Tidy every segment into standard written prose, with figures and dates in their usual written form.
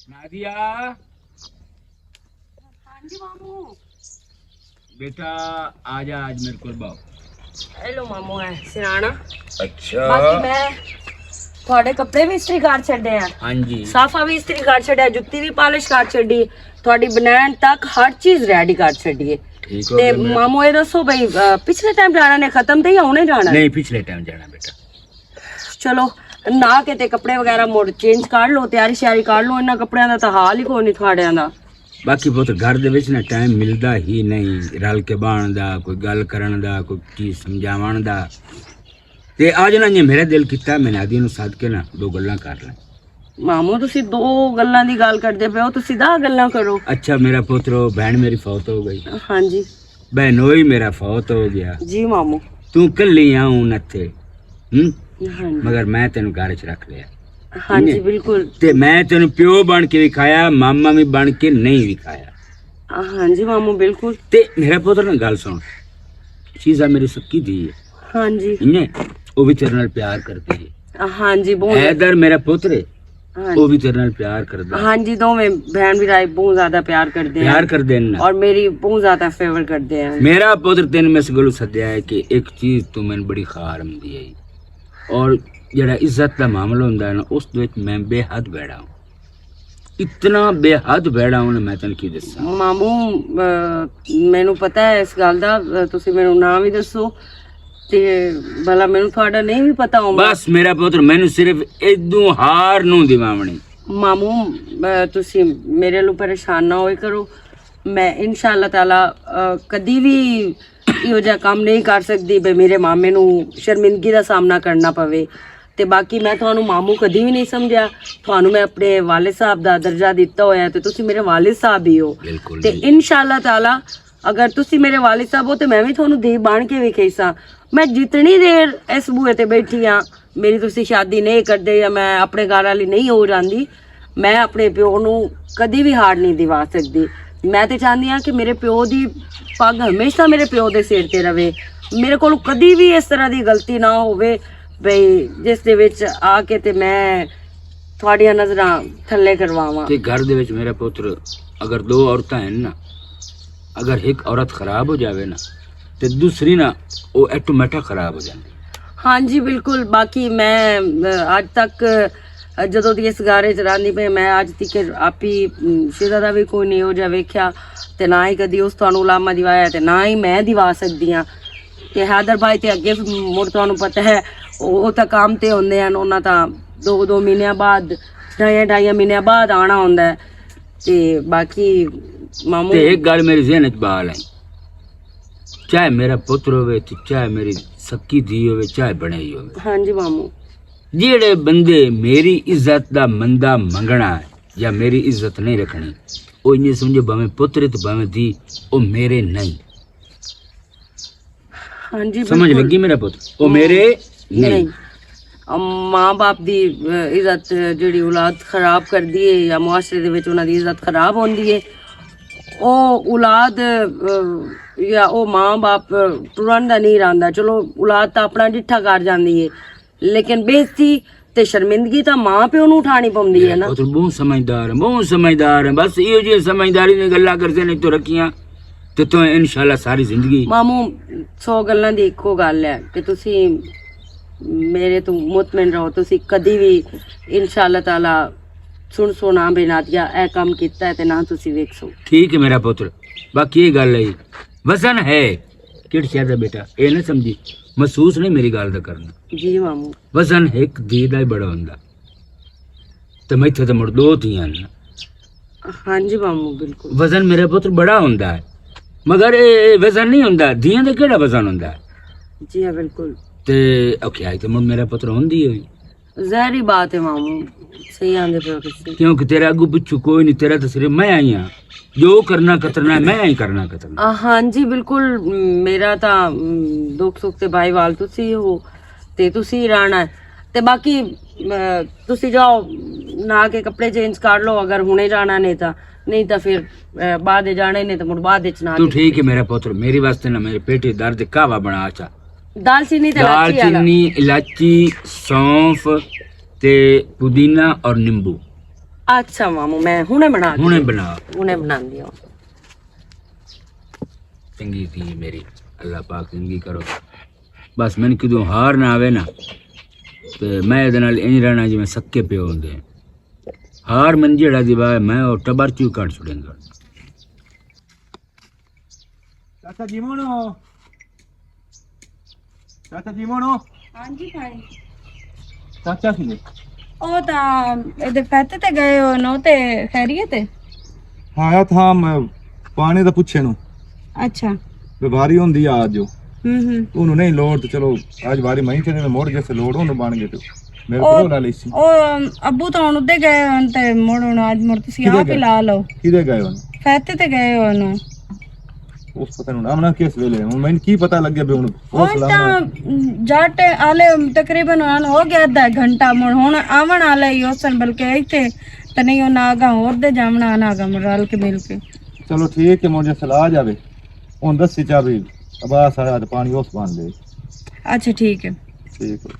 नादिया हाँ जी मामू। बेटा आजा आज मेरे को बाओ। हेलो मामू है सिराना। अच्छा बाकी मैं थोड़े कपड़े भी इस्त्री कर छड़े हैं, हाँ जी साफा भी इस्त्री कर छड़िया, जुत्ती भी पालिश कर छड़ी, थोड़ी बनैन तक हर चीज रेडी कर छड़ी है। ठीक हो ते गया मेरा। मामू ये दसो भाई पिछले टाइम जाना ने खत्म थे या हुणे जाना? नहीं पिछले टाइम जाना बेटा। चलो ना के ते कपड़े वगैरह मुड़ चेंज कर लो, तैयारी श्यारी कर लो, इन्ना कपड़ियां दा तां हाल ही कोई नहीं थोड़ियां दा। बाकी पुत घर दे विच ना टाइम मिलदा ही नहीं रल के बाण दा, कोई गल करन दा, कोई चीज समझावण दा। ते आज ना मेरा दिल कीता मैं नादिया नूं सद के ना दो गल्लां कर ਲਾਂ। ਮਾਮੂ ਤੁਸੀਂ ਦੋ ਗੱਲਾਂ ਦੀ ਗੱਲ ਕਰਦੇ ਪਏ ਹੋ, ਤੁਸੀਂ 10 ਗੱਲਾਂ ਕਰੋ। अच्छा मेरा पुत्र बहन मेरी फौत हो गई, ਹਾਂਜੀ बहनोई मेरा फौत हो गया, ਜੀ ਮਾਮੂ। तू कल्ली आऊं नथे ਹਾਂਜੀ मगर मैं तेन घर च रख लिया ਹਾਂਜੀ ਬਿਲਕੁਲ। ते मैं तेन प्यो बन के विखाया, मामा भी बन के नहीं विखाया। ਹਾਂਜੀ ਮਾਮੂ ਬਿਲकुल। ते मेरा पुत्र ना गल सुन, चीजा मेरी सक्की दी है, ਹਾਂਜੀ इन्हें वो भी तेरे नाल प्यार करती है। ਹਾਂਜੀ ਬਹੁਤ। हैदर मेरा पुत्र है, ਹਾਂਜੀ वो भी तेरे नाल प्यार करता है। ਹਾਂਜੀ ਦੋਵੇਂ बहन भी राय बहुत ज्यादा प्यार करते हैं प्यार कर देना। और मेरी बहुत ज्यादा फेवर करते हैं। मेरा पुत्र तेन मैं इस गल सद्या है कि एक चीज तू मैंने बड़ी खारम दी है, और जरा इज्जत का मामला होंदा है ना उस दे विच मैं बेहद बैठा हूं, इतना बेहद बैठा हूं ना मैं तेन की दस्सां। ਮਾਮੂ ਮੈਨੂੰ ਪਤਾ ਹੈ ਇਸ ਗੱਲ ਦਾ, ਤੁਸੀਂ ਮੈਨੂੰ ਨਾਮ ਵੀ ਦੱਸੋ ਤੇ ਭਲਾ ਮੈਨੂੰ ਤੁਹਾਡਾ ਨਹੀਂ ਵੀ ਪਤਾ ਹੋਊਗਾ। बस मेरा पुत्र मैनू सिर्फ इदू हार नू दिवावणी। ਮਾਮੂ ਤੁਸੀਂ ਮੇਰੇ ਲਈ ਪਰੇਸ਼ਾਨ ਨਾ ਹੋਏ ਕਰੋ, ਮੈਂ ਇਨਸ਼ਾਅੱਲਾ ਤਾਲਾ ਕਦੀ ਵੀ ਇਹੋ ਜਿਹਾ ਕੰਮ ਨਹੀਂ ਕਰ ਸਕਦੀ ਵੀ ਮੇਰੇ ਮਾਮੇ ਨੂੰ ਸ਼ਰਮਿੰਦਗੀ ਦਾ ਸਾਹਮਣਾ ਕਰਨਾ ਪਵੇ। ਤੇ ਬਾਕੀ ਮੈਂ ਤੁਹਾਨੂੰ ਮਾਮੂ ਕਦੀ ਵੀ ਨਹੀਂ ਸਮਝਿਆ, ਤੁਹਾਨੂੰ ਮੈਂ ਆਪਣੇ ਵਾਲਿਦ ਸਾਹਿਬ ਦਾ ਦਰਜਾ ਦਿੱਤਾ ਹੋਇਆ ਤੇ ਤੁਸੀਂ ਮੇਰੇ ਵਾਲਿਦ ਸਾਹਿਬ ਹੀ ਹੋ। बिल्कुल ਤੇ ਇਨਸ਼ਾਅੱਲਾ ਤਾਲਾ ਅਗਰ ਤੁਸੀਂ ਮੇਰੇ ਵਾਲਿਦ ਸਾਹਿਬ ਹੋ ਤੇ ਮੈਂ ਵੀ ਤੁਹਾਨੂੰ ਦੇ ਬਣ ਕੇ ਵੇਖੀ ਸਾਂ। ਮੈਂ ਜਿਤਨੀ ਦੇਰ ਇਸ ਬੂਹੇ ਤੇ ਬੈਠੀ ਆ, ਮੇਰੀ ਤੁਸੀਂ ਸ਼ਾਦੀ ਨਹੀਂ ਕਰਦੇ ਜਾਂ ਮੈਂ ਆਪਣੇ ਘਰ ਵਾਲੀ ਨਹੀਂ ਹੋ ਜਾਂਦੀ, ਮੈਂ ਆਪਣੇ ਪਿਓ ਨੂੰ ਕਦੀ ਵੀ ਹਾਰ ਨਹੀਂ ਦਿਵਾ ਸਕਦੀ। ਮੈਂ ਤੇ ਚਾਹੁੰਦੀ ਆ ਕਿ ਮੇਰੇ ਪਿਓ ਦੀ ਪੱਗ ਹਮੇਸ਼ਾ ਮੇਰੇ ਪਿਓ ਦੇ ਸਿਰ ਤੇ ਰਵੇ, ਮੇਰੇ ਕੋਲ ਕਦੀ ਵੀ ਇਸ ਤਰ੍ਹਾਂ ਦੀ ਗਲਤੀ ਨਾ ਹੋਵੇ ਬਈ ਜਿਸ ਦੇ ਵਿੱਚ ਆ ਕੇ ਤੇ ਮੈਂ ਤੁਹਾਡੀਆਂ ਨਜ਼ਰਾਂ ਥੱਲੇ ਕਰਵਾਵਾਂ। ते घर दे विच मेरा पुत्र अगर दो औरतां हैं ना, अगर एक औरत खराब हो जावे ना ते दूसरी ना वो ऑटोमेटिक खराब हो जाती। ਹਾਂਜੀ ਬਿਲਕੁਲ। ਬਾਕੀ ਮੈਂ ਅੱਜ ਤੱਕ ਜਦੋਂ ਦੀ ਇਸ ਗਾਰੇ ਚ ਰਹਿੰਦੀ ਪਈ, ਮੈਂ ਅੱਜ ਤੱਕ ਆਪੀ ਸ਼ਿਦਾ ਦਾ ਵੀ ਕੋਈ ਨਹੀਂ ਹੋ ਜਾ ਵੇਖਿਆ ਤੇ ਨਾ ਹੀ ਕਦੀ ਉਸ ਤੁਹਾਨੂੰ ਉਲਾਮਾ ਦਿਵਾਇਆ ਤੇ ਨਾ ਹੀ ਮੈਂ ਦਿਵਾ ਸਕਦੀ ਆ। ਤੇ ਹੈਦਰ ਭਾਈ ਤੇ ਅੱਗੇ ਮੁੜ ਤੁਹਾਨੂੰ ਪਤਾ ਹੈ ਉਹ ਤਾਂ ਕੰਮ ਤੇ ਹੁੰਦੇ ਹਨ, ਉਹਨਾਂ ਤਾਂ 2 ਮਹੀਨਿਆਂ ਬਾਅਦ 2.5 ਮਹੀਨਿਆਂ ਬਾਅਦ ਆਣਾ ਹੁੰਦਾ ਹੈ। ਤੇ ਬਾਕੀ ਮਾਮੂ ते एक गल मेरी ज़हन च बाल है, चाहे मेरा पुत्र होवे ते चाहे मेरी सक्की धी होवे चाहे बनेई होवे, ਹਾਂਜੀ ਮਾਮੂ जेड़े बंदे मेरी इज्जत दा मंदा मंगना है या मेरी इज्जत नहीं रखनी, वो इन्हें समझो भावें पुत्र ते भावें धी वो मेरे नहीं। ਹਾਂਜੀ समझ ਬਿਲਕੁਲ। लगी मेरा पुत्र, वो मेरे नहीं। ਮਾਂ ਬਾਪ ਦੀ ਇੱਜ਼ਤ ਜਿਹੜੀ ਔਲਾਦ ਖਰਾਬ ਕਰਦੀ ਹੈ ਜਾਂ ਮੁਆਸ਼ਰੇ ਦੇ ਵਿੱਚ ਉਹਨਾਂ ਦੀ ਇੱਜ਼ਤ ਖਰਾਬ ਹੁੰਦੀ ਹੈ, ਉਹ ਔਲਾਦ ਜਾਂ ਉਹ ਮਾਂ ਬਾਪ ਤੁਰਨ ਦਾ ਨਹੀਂ ਰਹਿੰਦਾ। ਚਲੋ ਔਲਾਦ ਤਾਂ ਆਪਣਾ ਡਿੱਠਾ ਕਰ ਜਾਂਦੀ ਹੈ, ਲੇਕਿਨ ਬੇਇੱਜ਼ਤੀ ਤੇ ਸ਼ਰਮਿੰਦਗੀ ਤਾਂ ਮਾਂ ਪਿਓ ਨੂੰ ਉਠਾਣੀ ਪੈਂਦੀ ਹੈ ਨਾ। पुत्र बहुत समझदार है, बहुत समझदार है, बस इहो जी समझदारी ने गल्लां करदे ने तो रखियां ते तो इंशाल्लाह सारी जिंदगी। ਮਾਮੂ 100 ਗੱਲਾਂ ਦੀ ਇੱਕੋ ਗੱਲ ਹੈ ਕਿ ਤੁਸੀਂ ਮੇਰੇ ਤੋਂ ਮੁਤਮਿਨ ਰਹੋ, ਤੁਸੀਂ ਕਦੀ ਵੀ ਇਨਸ਼ਾਅੱਲਾ ਤਾਲਾ ਸੁਣਾ ਬਿਨਾ ਦਿਆ ਇਹ ਕੰਮ ਕੀਤਾ ਹੈ ਤੇ ਨਾ ਤੁਸੀਂ ਵੇਖੋ। ठीक है मेरा पुत्र, बाकी ये गल है वजन है किड़ शायद बेटा ये ना समझी, महसूस नहीं मेरी गल दा करना। ਜੀ ਮਾਮੂ वजन एक धी दा ही बड़ा हुंदा ते मैथे ते मुड़ 2 धीआं ने। ਹਾਂਜੀ ਮਾਮੂ ਬਿਲਕੁਲ। वजन मेरा पुत्र बड़ा हुंदा है, मगर ये वजन नहीं हुंदा, धीआं दा केड़ा वजन हुंदा है। ਜੀ ਹਾਂ ਬਿਲकुल। ते औखियाई ते मुड़ मेरा पुत्र हुंदी होई, ज़ाहिरी बात है मामू, सही आंदे पे हो तुसी। क्योंकि तेरा अगू पिछू कोई नहीं, तेरा तो सिर्फ मैं आई हां, जो करना कतरना है मैं ही करना कतरना। हाँ जी बिल्कुल। मेरा ਤਾਂ ਦੁੱਖ ਸੁੱਖ ਤੇ ਭਾਈ ਵਾਲ ਤੁਸੀਂ ਹੋ ਤੇ ਤੁਸੀਂ ਹੀ ਰਹਿਣਾ ਹੈ। ਤੇ ਬਾਕੀ ਤੁਸੀਂ ਜਾਓ ਨਾ ਕੇ ਕੱਪੜੇ ਚੇਂਜ ਕਰ ਲਓ ਅਗਰ ਹੁਣੇ ਜਾਣਾ ਨਹੀਂ ਤਾਂ ਫਿਰ ਬਾਅਦ ਦੇ ਜਾਣੇ ਨੇ ਤਾਂ ਮੁੜ ਬਾਅਦ ਵਿੱਚ ਨਾ। तू ठीक है मेरा पुत्र, मेरी वास्ते ना मेरे पेट दर्द कावा बना चा, दालचीनी ते इलायची वाला। दालचीनी इलायची सौंफ ते पुदीना और नींबू अच्छा मामू मैं हुने बना हुने बना हुने बनांदी हूं। चंगी थी मेरी, अल्लाह पाक जिंदगी करो। बस मैंने किदों हार ना आवे ना ते मैं ਇਹਦੇ ਨਾਲ ਇੰਜ ਰਹਿਣਾ ਜਿਵੇਂ ਸੱਕੇ ਪਿਓ ਹੁੰਦੇ ਹਾਰ ਮਨ ਜਿਹੜਾ ਦਿਵਾ ਮੈਂ ਉਹ ਟਬਰ ਚੂ ਕੱਢ ਛੁੜਾਂਗਾ। ਚਾਚਾ ਜੀ ਮੋਨੋ, ਚਾਚਾ ਜੀ ਮੋਨੋ। ਹਾਂਜੀ ਭਾਈ, ਚਾਚਾ ਸੀ ਨੇ ਉਹ ਤਾਂ ਇਹਦੇ ਫੈਤੇ ਤੇ ਗਏ ਹੋ ਨੋ ਤੇ ਖੈਰੀਅਤ ਹੈ। ਆਇਆ ਥਾ ਮੈਂ ਪਾਣੀ ਦਾ ਪੁੱਛੇ ਨੂੰ अच्छा। ਬਿਮਾਰੀ ਹੁੰਦੀ ਆ ਅੱਜ हम्म। ਉਹਨੂੰ ਨਹੀਂ ਲੋੜ ਤੇ ਚਲੋ ਅੱਜ ਵਾਰੀ ਮੈਂ ਤੇ ਮੋੜ ਜੇ ਸੇ ਲੋੜ ਉਹਨੂੰ ਬਣ ਗਏ ਤੇ ਮੇਰੇ ਉਹ- ਕੋਲ ਲਾ ਲਈ ਸੀ। ਉਹ ਅੱਬੂ ਤਾਂ ਹੁਣ ਉੱਦੇ ਗਏ ਹੋਣ ਤੇ ਮੁੜ ਹੁਣ ਅੱਜ ਮੁੜ ਤੁਸੀਂ ਕਿਹਦੇ ਆਪ ਹੀ ਲਾ ਲਓ। ਕਿਹਦੇ ਗਏ ਉਹਨੂੰ ਫੈਤੇ ਤੇ ਗਏ ਹੋ ਨੂੰ ਉਸ ਪਤਾ ਨੂੰ ਆਮਣਾ ਕਿਸ ਵੇਲੇ ਹੁਣ ਮੈਨੂੰ ਕੀ ਪਤਾ ਲੱਗਿਆ ਵੀ ਹੁਣ ਉਸ ਹੁਣ ਤਾਂ ਜੱਟ ਆਲੇ ਤਕਰੀਬਨ ਹੁਣ ਹੋ ਗਿਆ ਅੱਧਾ ਘੰਟਾ ਮੁੜ ਹੁਣ ਆਵਣ ਆਲੇ ਹੀ ਉਸਨ ਬਲਕਿ ਇੱਥੇ ਤਾਂ ਨਹੀਂ ਉਹ ਨਾਗਾ ਹੋਰ ਦੇ ਜਾਵਣਾ ਨਾਗਾ ਰਲ ਕੇ ਮਿਲ ਕੇ। ਚਲੋ ਠੀਕ ਹੈ ਮੋੜ ਜੇ ਸਲਾਹ ਜਾਵੇ ਹੁਣ ਦੱਸੀ ਚਾ ਵੀ ਅਬਾ ਸਾਰਾ ਤੇ ਪਾਣੀ ਉਸ ਬਣ ਦੇ। अच्छा ठीक है। ਠੀਕ ਹੈ।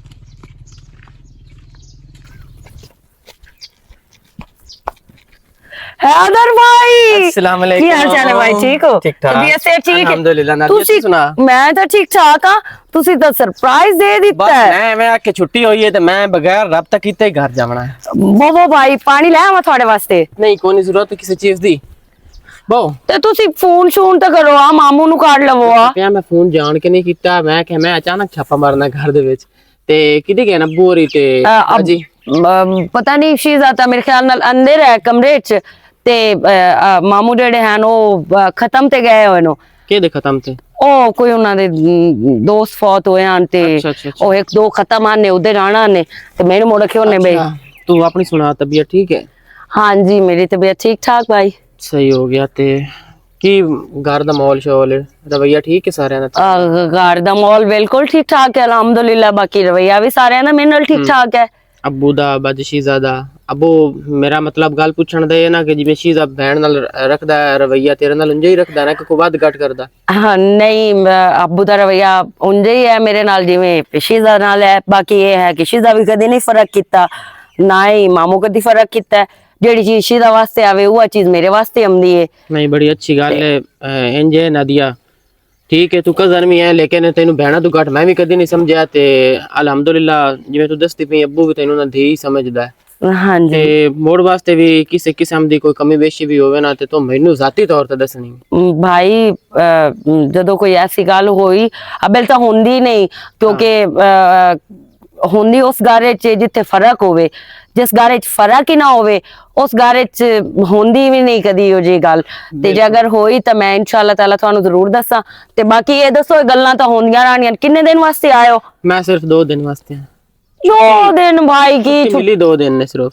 हैदर भाई अस्सलाम की वालेकुम। हाल चाल है भाई, ठीक हो? ठीक ठाक। तबीयत से ठीक है? अल्हम्दुलिल्लाह। नादिया ਤੁਸੀਂ तू सुना? ਮੈਂ ਤਾਂ ਠੀਕ ਠਾਕ ਆ, ਤੁਸੀਂ ਤਾਂ ਸਰਪ੍ਰਾਈਜ਼ ਦੇ ਦਿੱਤਾ बस ਹੈ। मैं आके छुट्टी हुई है तो मैं बगैर रब्ता कीते ही घर जावना है। ਬੋਬੋ ਭਾਈ ਪਾਣੀ ਲੈ ਆਵਾਂ ਤੁਹਾਡੇ ਵਾਸਤੇ? नहीं कोई नहीं जरूरत किसी चीज दी। बो ਤੇ ਤੁਸੀਂ ਫੋਨ ਸ਼ੂਨ ਤਾਂ ਕਰੋ ਆ ਮਾਮੂ ਨੂੰ ਕੱਢ ਲਵੋ ਆ। ਪਿਆ ਮੈਂ ਫੋਨ ਜਾਣ ਕੇ ਨਹੀਂ ਕੀਤਾ, ਮੈਂ ਕਿਹਾ ਮੈਂ ਅਚਾਨਕ ਛਾਪਾ ਮਾਰਨਾ ਘਰ ਦੇ ਵਿੱਚ ਤੇ ਕਿਤੇ ਗਏ ਨਾ ਬੋਰੀ ਤੇ ਜੀ ਪਤਾ ਨਹੀਂ ਸ਼ੀਜ਼ਾ ਤਾਂ ਮੇਰੇ ਖਿਆਲ ਨਾਲ ਅੰਦਰ ਹੈ ਕਮਰੇ 'ਚ ਤੇ ਮਾਮੂ ਜਿਹੜੇ ਹਨ ਉਹ ਖਤਮ ਤੇ ਗਏ ਹੋਏ ਨੇ। ਕਿਹਦੇ ਖਤਮ ਤੇ? ਉਹ ਕੋਈ ਉਹਨਾਂ ਦੇ ਦੋਸਤ ਫੌਤ ਹੋਏ ਹਨ ਤੇ ਅੱਛਾ, ਅੱਛਾ, ਅੱਛਾ। ਉਹ ਇੱਕ ਦੋ ਖਤਮ ਆਨੇ ਉਹਦੇ ਰਾਣਾ ਨੇ ਤੇ ਮੈਨੂੰ ਮੁੜ ਕੇ ਉਹਨੇ ਬਈ। तू अपनी सुना तबीयत ठीक है? ਹਾਂਜੀ ਮੇਰੀ ਤਬੀਅਤ ਠੀਕ ਠਾਕ ਭਾਈ। सही हो गया ते की घर दा माहौल शोल रवैया ठीक है सारे दा? ਘਰ ਦਾ ਮਾਹੌਲ ਬਿਲਕੁਲ ਠੀਕ ਠਾਕ ਹੈ ਅਲਹਮਦੁਲਿਲਾ। ਬਾਕੀ ਰਵਈਆ ਵੀ ਸਾਰਿਆਂ ਦਾ ਮੇਰੇ ਨਾਲ ਠੀਕ ਠਾਕ ਹੈ। अबू दा बद शीज़ा दा अबू मेरा मतलब गल पुछण दे ना कि जिवें शीज़ा भैन नाल रखदा है रवैया तेरे नाल उंजे ही रखदा है ना कि कोई वध घट करदा? ਹਾਂ ਨਹੀਂ ਅੱਬੂ ਦਾ ਰਵਈਆ ਉਂਝ ਹੀ ਹੈ ਮੇਰੇ ਨਾਲ ਜਿਵੇਂ ਸ਼ੀਜ਼ਾ ਨਾਲ ਹੈ। ਬਾਕੀ ਇਹ ਹੈ ਕਿ ਸ਼ੀਜ਼ਾ ਵੀ ਕਦੇ ਨਹੀਂ ਫਰਕ ਕੀਤਾ ਨਾ ਹੀ ਮਾਮੂ ਕਦੀ ਫਰਕ ਕੀਤਾ ਹੈ। ਜਿਹੜੀ ਚੀਜ਼ ਸ਼ੀਜ਼ਾ ਵਾਸਤੇ ਆਵੇ ਉਹ ਚੀਜ਼ ਮੇਰੇ ਵਾਸਤੇ ਆਉਂਦੀ ਹੈ। नहीं बड़ी अच्छी गल है इंज है नादिया ठीक है तू कजन भी है लेकिन तेनू भैणा तू घट मैं भी कदी नहीं समझया ते अल्हम्दुलिल्लाह जिवें तू दसदी पई अब्बू भी तेनू ना धी समझदा है ਹਾਂਜੀ ते मोड़ वास्ते भी किसी किस्म दी कोई कमी बेशी भी होवे ना ते तू मैनू जाती तौर ते दसनी। ਭਾਈ ਜਦੋਂ ਕੋਈ ਐਸੀ ਗੱਲ ਹੋਈ ਅਬਲ ਤਾਂ ਹੁੰਦੀ ਨਹੀਂ ਕਿਉਂਕਿ ਹੁੰਦੀ ਉਸ ਘਰ 'ਚ ਜਿੱਥੇ ਫਰਕ ਹੋਵੇ। ਜਿਸ ਘਰ 'ਚ ਫਰਕ ਹੀ ਨਾ ਹੋਵੇ ਉਸ ਘਰ 'ਚ ਹੁੰਦੀ ਵੀ ਨਹੀਂ ਕਦੀ ਉਹ ਜੀ ਗੱਲ। ਤੇ ਜੇ ਅਗਰ ਹੋਈ ਤਾਂ ਮੈਂ ਇਨਸ਼ਾਅੱਲਾ ਤਾਲਾ ਤੁਹਾਨੂੰ ਜ਼ਰੂਰ ਦੱਸਾਂ। ਤੇ ਬਾਕੀ ਇਹ ਦੱਸੋ ਇਹ ਗੱਲਾਂ ਤਾਂ ਹੁੰਦੀਆਂ ਰਹਿਣੀਆਂ। ਕਿੰਨੇ ਦਿਨ ਵਾਸਤੇ ਆਇਓ? मैं सिर्फ 2 दिन वास्ते 2 ਦਿਨ ਭਾਈ ਕੀ मिली 2 दिन ने सिर्फ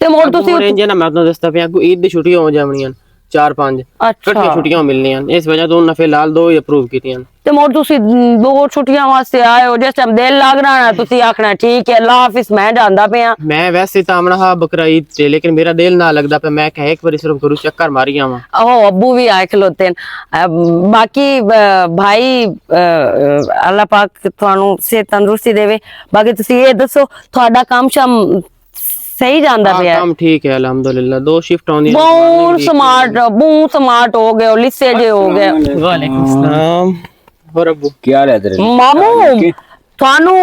ਤੇ ਮੋੜ ਤੁਸੀਂ इंज है ना मैं तो दसदा पिया को ईद दी छुट्टियां हो जावणियां 4-5 ਅੱਛਾ इकट्ठियां छुट्टियां मिलनियां इस वजह तो उन्हें फिलहाल 2 ही अप्रूव कीतियां। ਤੇ ਮੋੜ ਤੁਸੀਂ 2 ਛੁੱਟੀਆਂ ਵਾਸਤੇ ਆਇਓ। ਜਿਸ ਟਾਈਮ ਦਿਲ ਲੱਗ ਰਹਾ ਤੁਸੀਂ ਆਖਣਾ ਠੀਕ ਹੈ ਅੱਲਾ ਹਾਫਿਜ਼ ਮੈਂ ਜਾਂਦਾ ਪਿਆ। मैं वैसे तो आमना हा बकरा ईद ते लेकिन मेरा दिल ना लगदा पे मैं कहा एक बार सिर्फ गुरु चक्कर मारी आवां। ਉਹ ਅੱਬੂ ਵੀ ਆਏ ਖਲੋਤੇ ਨੇ। ਬਾਕੀ ਭਾਈ ਅੱਲਾ ਪਾਕ ਤੁਹਾਨੂੰ ਸਿਹਤ ਤੰਦਰੁਸਤੀ ਦੇਵੇ। ਬਾਕੀ ਤੁਸੀਂ ਇਹ ਦੱਸੋ ਤੁਹਾਡਾ ਕੰਮ ਸ਼ਮ ਸਹੀ ਜਾਂਦਾ ਪਿਆ? काम ठीक है अल्हम्दुलिल्लाह 2 शिफ्ट होंदी ਬਹੁਤ ਸਮਾਰਟ ਹੋ ਗਏ ਹੋ ਲਿੱਸੇ ਜੇ ਹੋ ਗਏ। वालेकुम सलाम और अब्बू ਕੀ ਹਾਲ ਹੈ ਤੇਰੇ? ਮਾਮੂ ਤੁਹਾਨੂੰ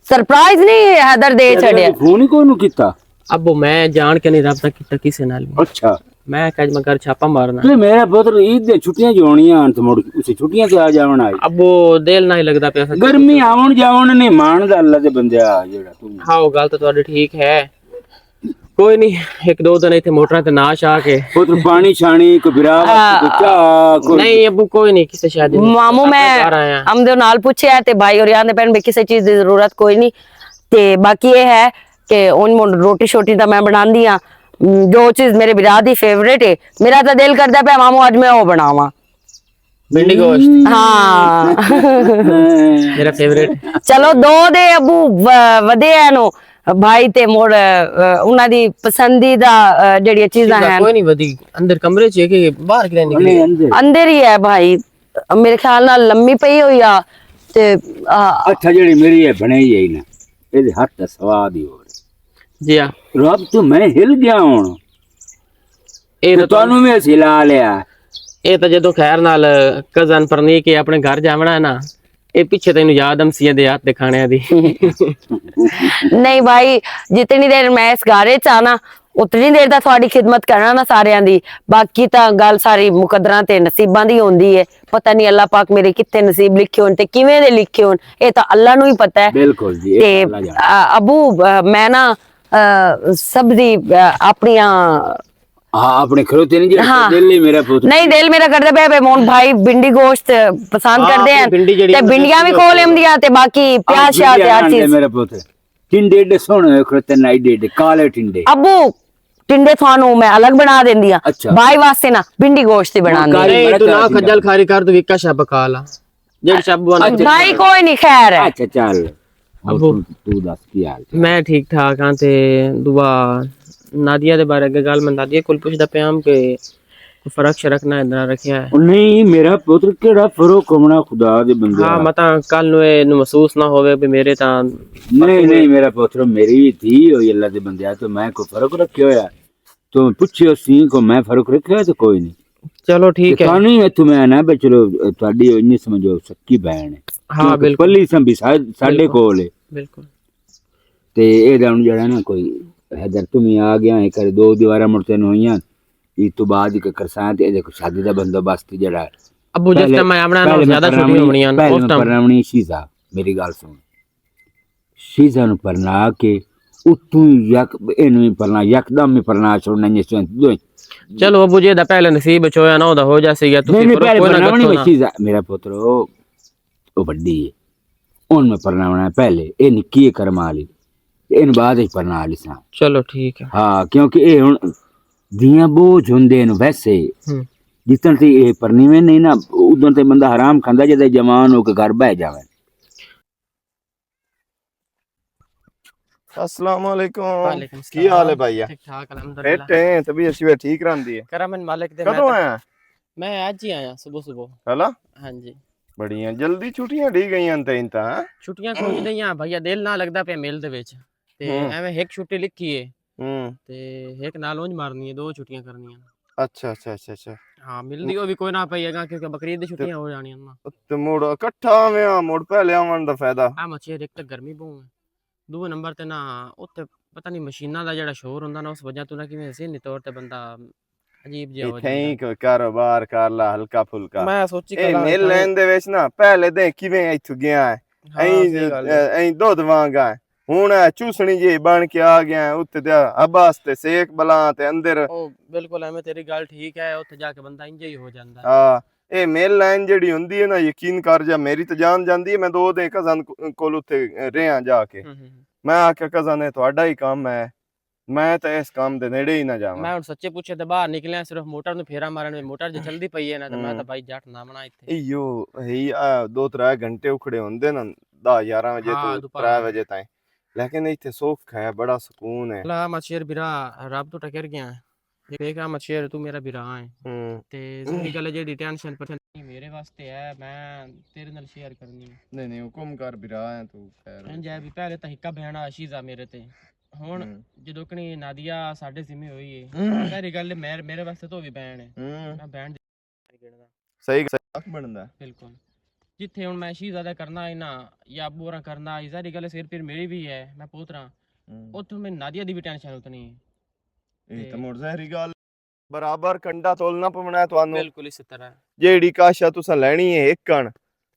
ਸਰਪ੍ਰਾਈਜ਼ ਨਹੀਂ ਹੈਦਰ ਦੇ ਛੱਡਿਆ? ਫੋਨ ਹੀ ਕੋਈ ਨੂੰ ਕੀਤਾ? अब्बू मैं जान के नहीं रब्ता कीता किसी नाल भी ਅੱਛਾ मैं कज मैं घर छापा मारना। ਤੇ ਮੇਰਾ ਪੁੱਤਰ ਈਦ ਦੀਆਂ ਛੁੱਟੀਆਂ ਜੋ ਹੋਣੀਆਂ ਹਨ ਤੇ ਮੁੜ ਉਸੇ ਛੁੱਟੀਆਂ ਤੇ ਆ ਜਾਵਣ ਆਈ। अब्बू दिल ना ही लगदा पे ਗਰਮੀ ਆਉਣ ਜਾਵਣ ਨਹੀਂ ਮਾਣਦਾ ਅੱਲਾ ਦੇ ਬੰਦਿਆ ਜਿਹੜਾ ਤੂੰ। हाँ वो गल तो तुहाडी ठीक है कोई नहीं 1-2 दिन इत्थे मोटरां ते नाश आके ਪੁੱਤਰ ਪਾਣੀ ਛਾਣੀ ਕੋ ਬਿਰਾ ਕੋਈ नहीं अब्बू कोई नहीं किसी शादी नहीं। ਮਾਮੂ घर ਮੈਂ आया ਅਮਦੇ ਨਾਲ ਪੁੱਛਿਆ ਤੇ ਭਾਈ ਔਰ ਆਂਦੇ ਪੈਣ ਵੀ ਕਿਸੇ ਚੀਜ਼ ਦੀ ਜ਼ਰੂਰਤ ਕੋਈ ਨਹੀਂ। ਤੇ ਬਾਕੀ ਇਹ ਹੈ ਕਿ ਉਹਨ ਰੋਟੀ ਛੋਟੀ ਤਾਂ ਮੈਂ ਬਣਾਉਂਦੀ ਆ। ਜੋ ਚੀਜ਼ ਮੇਰੇ ਬਿਰਾ ਦੀ ਫੇਵਰੇਟ ਹੈ ਮੇਰਾ ਤਾਂ ਦਿਲ ਕਰਦਾ ਪਿਆ ਮਾਮੂ ਅੱਜ ਮੈਂ ਉਹ ਬਣਾਵਾਂ। भिंडी गोश्त ਹਾਂ मेरा फेवरेट। ਚਲੋ 2 ਦੇ ਅੱਬੂ ਵਧਿਆ ਨੂੰ ਭਾਈ ਤੇ ਮੋੜ ਉਹਨਾਂ ਦੀ ਪਸੰਦੀਦਾ ਜਿਹੜੀਆਂ ਚੀਜ਼ਾਂ ਹਨ कोई नहीं वधी अंदर कमरे च है कि बाहर किधर निकली? ਨਹੀਂ ਅੰਦਰ ਅੰਦਰ ਹੀ ਹੈ ਭਾਈ। ਮੇਰੇ ਖਿਆਲ ਨਾਲ ਲੰਮੀ ਪਈ ਹੋਈ ਆ ਤੇ ਅੱਛਾ ਜਿਹੜੀ ਮੇਰੀ ਹੈ ਬਣਾਈ ਹੈ ਨਾ ਇਹਦੇ ਹੱਥ ਦਾ ਸਵਾਦ ਹੀ ਹੋਰ ਜੀ ਆ ਰੱਬ ਤੋਂ ਮੈਂ ਹਿਲ ਗਿਆ ਹੁਣ ਇਹ ਤੇ ਤਾਂ ਤੁਹਾਨੂੰ ਵੀ ਅਸੀਂ ਲਾ ਲਿਆ। ਇਹ ਤਾਂ ਜਦੋਂ ਖੈਰ ਨਾਲ ਕਜ਼ਨ ਪਰਨੀ ਕੇ ਆਪਣੇ ਘਰ ਜਾਵਣਾ ਹੈ ਨਾ, ਇਹ ਪਿੱਛੇ ਤੈਨੂੰ ਯਾਦ ਹਮਸੀਆਂ ਦੇ ਹੱਥ ਦੇ ਖਾਣਿਆਂ ਦੀ। ਨਹੀਂ ਭਾਈ, ਜਿਤਨੀ ਦੇਰ ਮੈਂ ਇਸ ਘਾਰੇ ਚ ਆਣਾ ਉਤਨੀ ਦੇਰ ਦਾ ਤੁਹਾਡੀ ਖਿਦਮਤ ਕਰਨਾ ਨਾ ਸਾਰਿਆਂ ਦੀ। ਬਾਕੀ ਤਾਂ ਗੱਲ ਸਾਰੀ ਮੁਕੱਦਰਾਂ ਤੇ ਨਸੀਬਾਂ ਦੀ ਹੁੰਦੀ ਹੈ। ਪਤਾ ਨਹੀਂ ਅੱਲਾਹ ਪਾਕ ਮੇਰੇ ਕਿੱਥੇ ਨਸੀਬ ਲਿਖੇ ਹੋਣ ਤੇ ਕਿਵੇਂ ਦੇ ਲਿਖੇ ਹੋਣ, ਇਹ ਤਾਂ ਅੱਲਾਹ ਨੂੰ ਹੀ ਪਤਾ ਹੈ। ਬਿਲਕੁਲ ਜੀ, ਇਹ ਤੇ ਅੱਲਾ ਜਾਣਦਾ। ਅਬੂ ਮੈਂ ਨਾ ਸਭ ਦੀ ਆਪਣੀਆਂ ਹਾਂ ਆਪਣੇ ਖਲੋਤੇ ਨਹੀਂ ਜਿਹੜਾ ਦਿਲ ਹੀ ਮੇਰਾ ਪੁੱਤ ਨਹੀਂ ਦਿਲ ਮੇਰਾ ਕਰਦਾ ਪਿਆ ਬੇ ਮੋਹਨ ਭਾਈ ਬਿੰਡੀ ਗੋਸ਼ਤ ਪਸੰਦ ਹਾਂ, ਕਰਦੇ ਹਨ ਭਿੰਡੀ ਜਿਹੜੀ ਤੇ ਬਿੰਡੀਆਂ ਵੀ ਖੋਲ ਲੈਂਦੀਆਂ ਤੇ ਬਾਕੀ ਪਿਆਜ਼ ਸ਼ਾਹ ਤੇ ਹਰ ਚੀਜ਼। ਮੇਰਾ ਪੁੱਤ ਟਿੰਡੇ ਏਡੇ ਸੋਹਣੇ ਹੋਏ ਖਲੋਤੇ ਨਾ ਏਡੇ ਏਡੇ ਕਾਲੇ ਟਿੰਡੇ। ਅਬੂ ਟਿੰਡੇ ਤੁਹਾਨੂੰ ਮੈਂ ਅਲੱਗ ਬਣਾ ਦਿੰਦੀ ਆ, ਅੱਛਾ। ਭਾਈ ਵਾਸਤੇ ਨਾ ਬਿੰਡੀ ਗੋਸ਼ਤ ਹੀ ਬਣਾਉਂਦੀ ਆ। ਨਹੀਂ ਤੂੰ ਨਾ ਖੱਜਲ ਖਾਰੀ ਕਰ, ਤੂੰ ਇੱਕਾ ਸ਼ਬ ਖਾ ਲਾ ਜਿਹੜੀ ਸ਼ਬ ਭਾਈ ਕੋਈ ਨਹੀਂ ਖੈਰ ਹੈ। ਅੱਛਾ ਚੱਲ ਅਬੂ। ਤੂੰ ਦੱਸ ਕੀ ਹਾਲ ਮੈਂ ਠੀਕ ਠਾਕ ਹਾਂ। ਤੇ ਦੁਆ ਨਾਦੀਆ ਦੇ ਬਾਰੇ ਅੱਗੇ ਗੱਲ ਮੈਂ ਨਾਦੀਆ ਕੋਲ ਪੁੱਛਦਾ ਪਿਆ ਕਿ ਕੋਈ ਫਰਕ ਸ਼ਰਕ ਨਾ ਇਦਾਂ ਰੱਖਿਆ ਹੈ। ਉਹ ਨਹੀਂ ਮੇਰਾ ਪੁੱਤਰ ਕਿਹੜਾ ਫਰਕ ਹੋਣਾ ਖੁਦਾ ਦੇ ਬੰਦੇ ਹਾਂ ਮੈਂ ਤਾਂ ਕੱਲ ਨੂੰ ਇਹਨੂੰ ਮਹਿਸੂਸ ਨਾ ਹੋਵੇ ਵੀ ਮੇਰੇ ਤਾਂ ਨਹੀਂ ਨਹੀਂ ਮੇਰਾ ਪੁੱਤਰ ਮੇਰੀ ਧੀ ਹੋਈ ਅੱਲਾ ਦੇ ਬੰਦਿਆ ਤੋਂ ਮੈਂ ਕੋਈ ਫਰਕ ਰੱਖਿਆ ਹੋਇਆ ਤੂੰ ਪੁੱਛਿਓ ਸੀ ਕੋ ਮੈਂ ਫਰਕ ਰੱਖਿਆ ਤੇ ਕੋਈ ਨਹੀਂ। ਚਲੋ ਠੀਕ ਹੈ। ਤੁਹਾਨੂੰ ਹੀ ਇੱਥੋਂ ਮੈਂ ਨਾ ਚਲੋ ਤੁਹਾਡੀ ਇੰਨੀ ਸਮਝੋ ਸੱਕੀ ਭੈਣ ਹੈ। ਹਾਂ ਬਿਲਕੁਲ ਪੱਲੀ ਸੰਭੀ ਸਾਡੇ ਕੋਲ ਹੈ ਬਿਲਕੁਲ। ਤੇ ਇਹਦਾ ਹੁਣ ਜਿਹੜਾ ਨਾ ਕੋਈ हैदर तुम आ गया है कर 2 दीवारा मुड़ते हुई ईद तो बाद ही करसा ते ਇਹਦੇ ਕੋ ਸ਼ਾਦੀ ਦਾ ਬੰਦੋਬਸਤ ਜਿਹੜਾ ਅਬੂ ਜਿਸ ਟਾਈਮ ਮੈਂ ਆਪਣਾ ਨਾਲ ਜ਼ਿਆਦਾ ਛੁੱਟੀ ਹੋਣੀਆਂ ਉਸ ਟਾਈਮ ਪਰਨਾਵਣੀ ਸ਼ੀਜ਼ਾ ਮੇਰੀ ਗੱਲ ਸੁਣ ਸ਼ੀਜ਼ਾ ਨੂੰ ਪਰਨਾ ਕੇ ਉਤੋਂ ਯਕ ਇਹਨੂੰ ਹੀ ਪਰਨਾ ਯਕਦਮ ਹੀ ਪਰਨਾ ਛੋੜਨਾ ਨਹੀਂ ਦੋ। ਚਲੋ ਅਬੂ ਜੀ ਦਾ ਪਹਿਲੇ ਨਸੀਬ ਚ ਹੋਇਆ ਨਾ ਉਹਦਾ ਹੋ ਜਾਸੇਗਾ। ਤੁਸੀਂ ਨਹੀਂ ਕੋਈ ਨਾ ਪਰਨਾਵਣੀ ਸ਼ੀਜ਼ਾ ਮੇਰਾ ਪੁੱਤਰ ਉਹ ਵੱਡੀ ਹੈ ਉਹਨ ਮੈਂ ਪਰਨਾਵਣਾ ਪਹਿਲੇ ਇਹ ਨਿੱਕੀ ਹੈ ਕਰਮ ਵਾਲੀ ਇਹਨੂੰ ਬਾਅਦ ਵਿੱਚ ਪਰਨਾ ਲਿਸਾਂ। ਚਲੋ ਠੀਕ ਹੈ। ਹਾਂ ਕਿਉਂਕਿ ਇਹ ਹੁਣ ਦੀਆਂ ਬੋਝ ਹੁੰਦੇ ਨੇ ਵੈਸੇ ਜਿੱਤਣ ਤੇ ਇਹ ਪਰਨੀਵੇਂ ਨਹੀਂ ਨਾ ਉਦੋਂ ਤੇ ਬੰਦਾ ਹਰਾਮ ਖਾਂਦਾ ਜਦ ਜਵਾਨ ਹੋ ਕੇ ਘਰ ਬਹਿ ਜਾਵੇ। अस्सलाम वालेकुम। वालेकुम की हाल है भैया? ठीक ठाक अल्हम्दुलिल्लाह। बैठे हैं तबीयत शबीयत ठीक रहती है? करमन मालिक दे कदों आया? मैं आज ही आया सुबह सुबह। हला हाँ जी बड़ियां जल्दी छुट्टियां ढी गईयां ते इंता हैं? छुट्टियां खोज दईयां भैया दिल ना लगदा पे मेल दे विच ते एवें एक छुट्टी लिखी है ते एक नाल उंज मारनी है 2 छुट्टियां करनियां। अच्छा अच्छा अच्छा अच्छा हाँ मिलदी ओ भी कोई ना पईएगा क्योंकि बकरीद दी छुट्टियां हो जानियां ना ते मुड़ इकट्ठा आवें मुड़ पहले आवन दा फायदा। आ मच्छी एक तो गर्मी बहुत है दूए नंबर ते ना उत्ते पता नहीं मशीनां दा जेड़ा शोर हुंदा ना उस वजह तो ना किवें ज़हनी तौर ते बंदा अजीब जिहा हो इत्थे ही जांदा। कोई कारोबार कर ला हल्का फुल्का। मैं सोची ए मिल लैन दे विच ना पहले दे किवें इत्थों गया है ऐं दुध वांगा हुण चूसणी जी बन के आ गया उत्ते ते अब्बास ते सेक बला ते अंदर ओ बिल्कुल एवें तेरी गल ठीक है उत्थे जाके बंदा इंज ही हो जांदा। हां ਇਹ ਮੇਲ ਲਾਈਨ ਜਿਹੜੀ ਹੁੰਦੀ ਹੈ ਨਾ ਯਕੀਨ ਕਰ ਜਾ ਮੇਰੀ ਤਾਂ ਜਾਨ ਜਾਂਦੀ ਹੈ। ਮੈਂ 2 ਦਿਨ ਕਜ਼ਨ ਕੋਲ ਉੱਥੇ ਰਿਹਾ ਜਾ ਕੇ ਮੈਂ ਆਖਿਆ ਕਜ਼ਨ ਨੇ ਤੁਹਾਡਾ ਹੀ ਕੰਮ ਹੈ ਮੈਂ ਤਾਂ ਇਸ ਕੰਮ ਦੇ ਨੇੜੇ ਹੀ ਨਾ ਜਾਵਾਂ। ਮੈਂ ਹੁਣ ਸੱਚੇ ਪੁੱਛੇ ਤੇ ਬਾਹਰ ਨਿਕਲਿਆ ਸਿਰਫ ਮੋਟਰ ਨੂੰ ਫੇਰਾ ਮਾਰਨ ਵਿੱਚ ਮੋਟਰ ਜੇ ਚਲਦੀ ਪਈ ਹੈ ਨਾ ਤੇ ਮੈਂ ਤਾਂ ਬਾਈ ਜੱਟ ਨਾ ਬਣਾ ਇੱਥੇ ਇਹੋ ਹੀ 2-3 ਘੰਟੇ ਉਖੜੇ ਹੁੰਦੇ ਨਾ 10-11 ਵਜੇ ਤੋਂ 3 ਵਜੇ ਤਾਈਂ ਲੇਕਿਨ ਇੱਥੇ ਸੁੱਖ ਹੈ ਬੜਾ ਸਕੂਨ ਹੈ। ਲਾ ਮਛੇਰ ਬਿਰਾ ਰੱਬ ਤੋਂ ਟਕਰ ਗਿਆ ਦੇਖਾ ਮਛੇਰ ਤੂੰ ਮੇਰਾ ਬਿਰਾ ਹੈ ਤੇ ਜਿਹੜੀ ਗੱਲ ਜਿਹੜੀ ਟੈਨਸ਼ਨ ਮੇਰੇ ਵਾਸਤੇ ਹੈ ਮੈਂ ਤੇਰੇ ਨਾਲ ਸ਼ੇਅਰ ਕਰਨੀ ਹੈ। ਨਹੀਂ ਨਹੀਂ ਹੁਕਮ ਕਰ ਬਿਰਾ ਹੈ ਤੂੰ ਖੈਰ ਇੰਜ ਹੈ ਵੀ ਪਹਿਲੇ ਤਾਂ ਹਿੱਕਾ ਬਹਿਣਾ ਅਸ਼ੀਜ਼ਾ ਮੇਰੇ ਤੇ ਹੁਣ ਜਦੋਂ ਕਣੀ ਨਾਦੀਆ ਸਾਡੇ ਜ਼ਿੰਮੇ ਹੋਈ ਹੈ ਸਾਰੀ ਗੱਲ ਮੇਰੇ ਵਾਸਤੇ ਤਾਂ ਵੀ ਬਹਿਣ ਹੈ ਮੈਂ ਬਹਿਣ ਗਿਣਦਾ ਸਹੀ ਹੱਕ ਬਣਦਾ ਬਿਲਕੁਲ ਜਿੱਥੇ ਹੁਣ ਮੈਂ ਅਸ਼ੀਜ਼ਾ ਦਾ ਕਰਨਾ ਹੈ ਨਾ ਜਾਂ ਅੱਬੂ ਹੋਰਾਂ ਕਰਨਾ ਹੈ ਸਾਰੀ ਗੱਲ ਸਿਰ ਫਿਰ ਮੇਰੀ ਵੀ ਹੈ ਮੈਂ ਪੋਤਰਾ ਉੱਥੋਂ ਮੈਂ ਨਾਦੀਆ ਦੀ ਵੀ ਟੈਨਸ਼ਨ ਉਤਨੀ ਹੈ। ਇਹ ਤਾਂ ਮੋੜ ਜ਼ਹਿਰੀ ਗੱਲ ਬਰਾਬਰ ਕੰਡਾ ਤੋਲਣਾ ਪਵਣਾ ਤੁਹਾਨੂੰ ਬਿਲਕੁਲ ਇਸੇ ਤਰ੍ਹਾਂ ਜਿਹੜੀ ਕਾਸ਼ਾ ਤੁਸੀਂ ਲੈਣੀ ਹੈ ਇੱਕ ਕਣ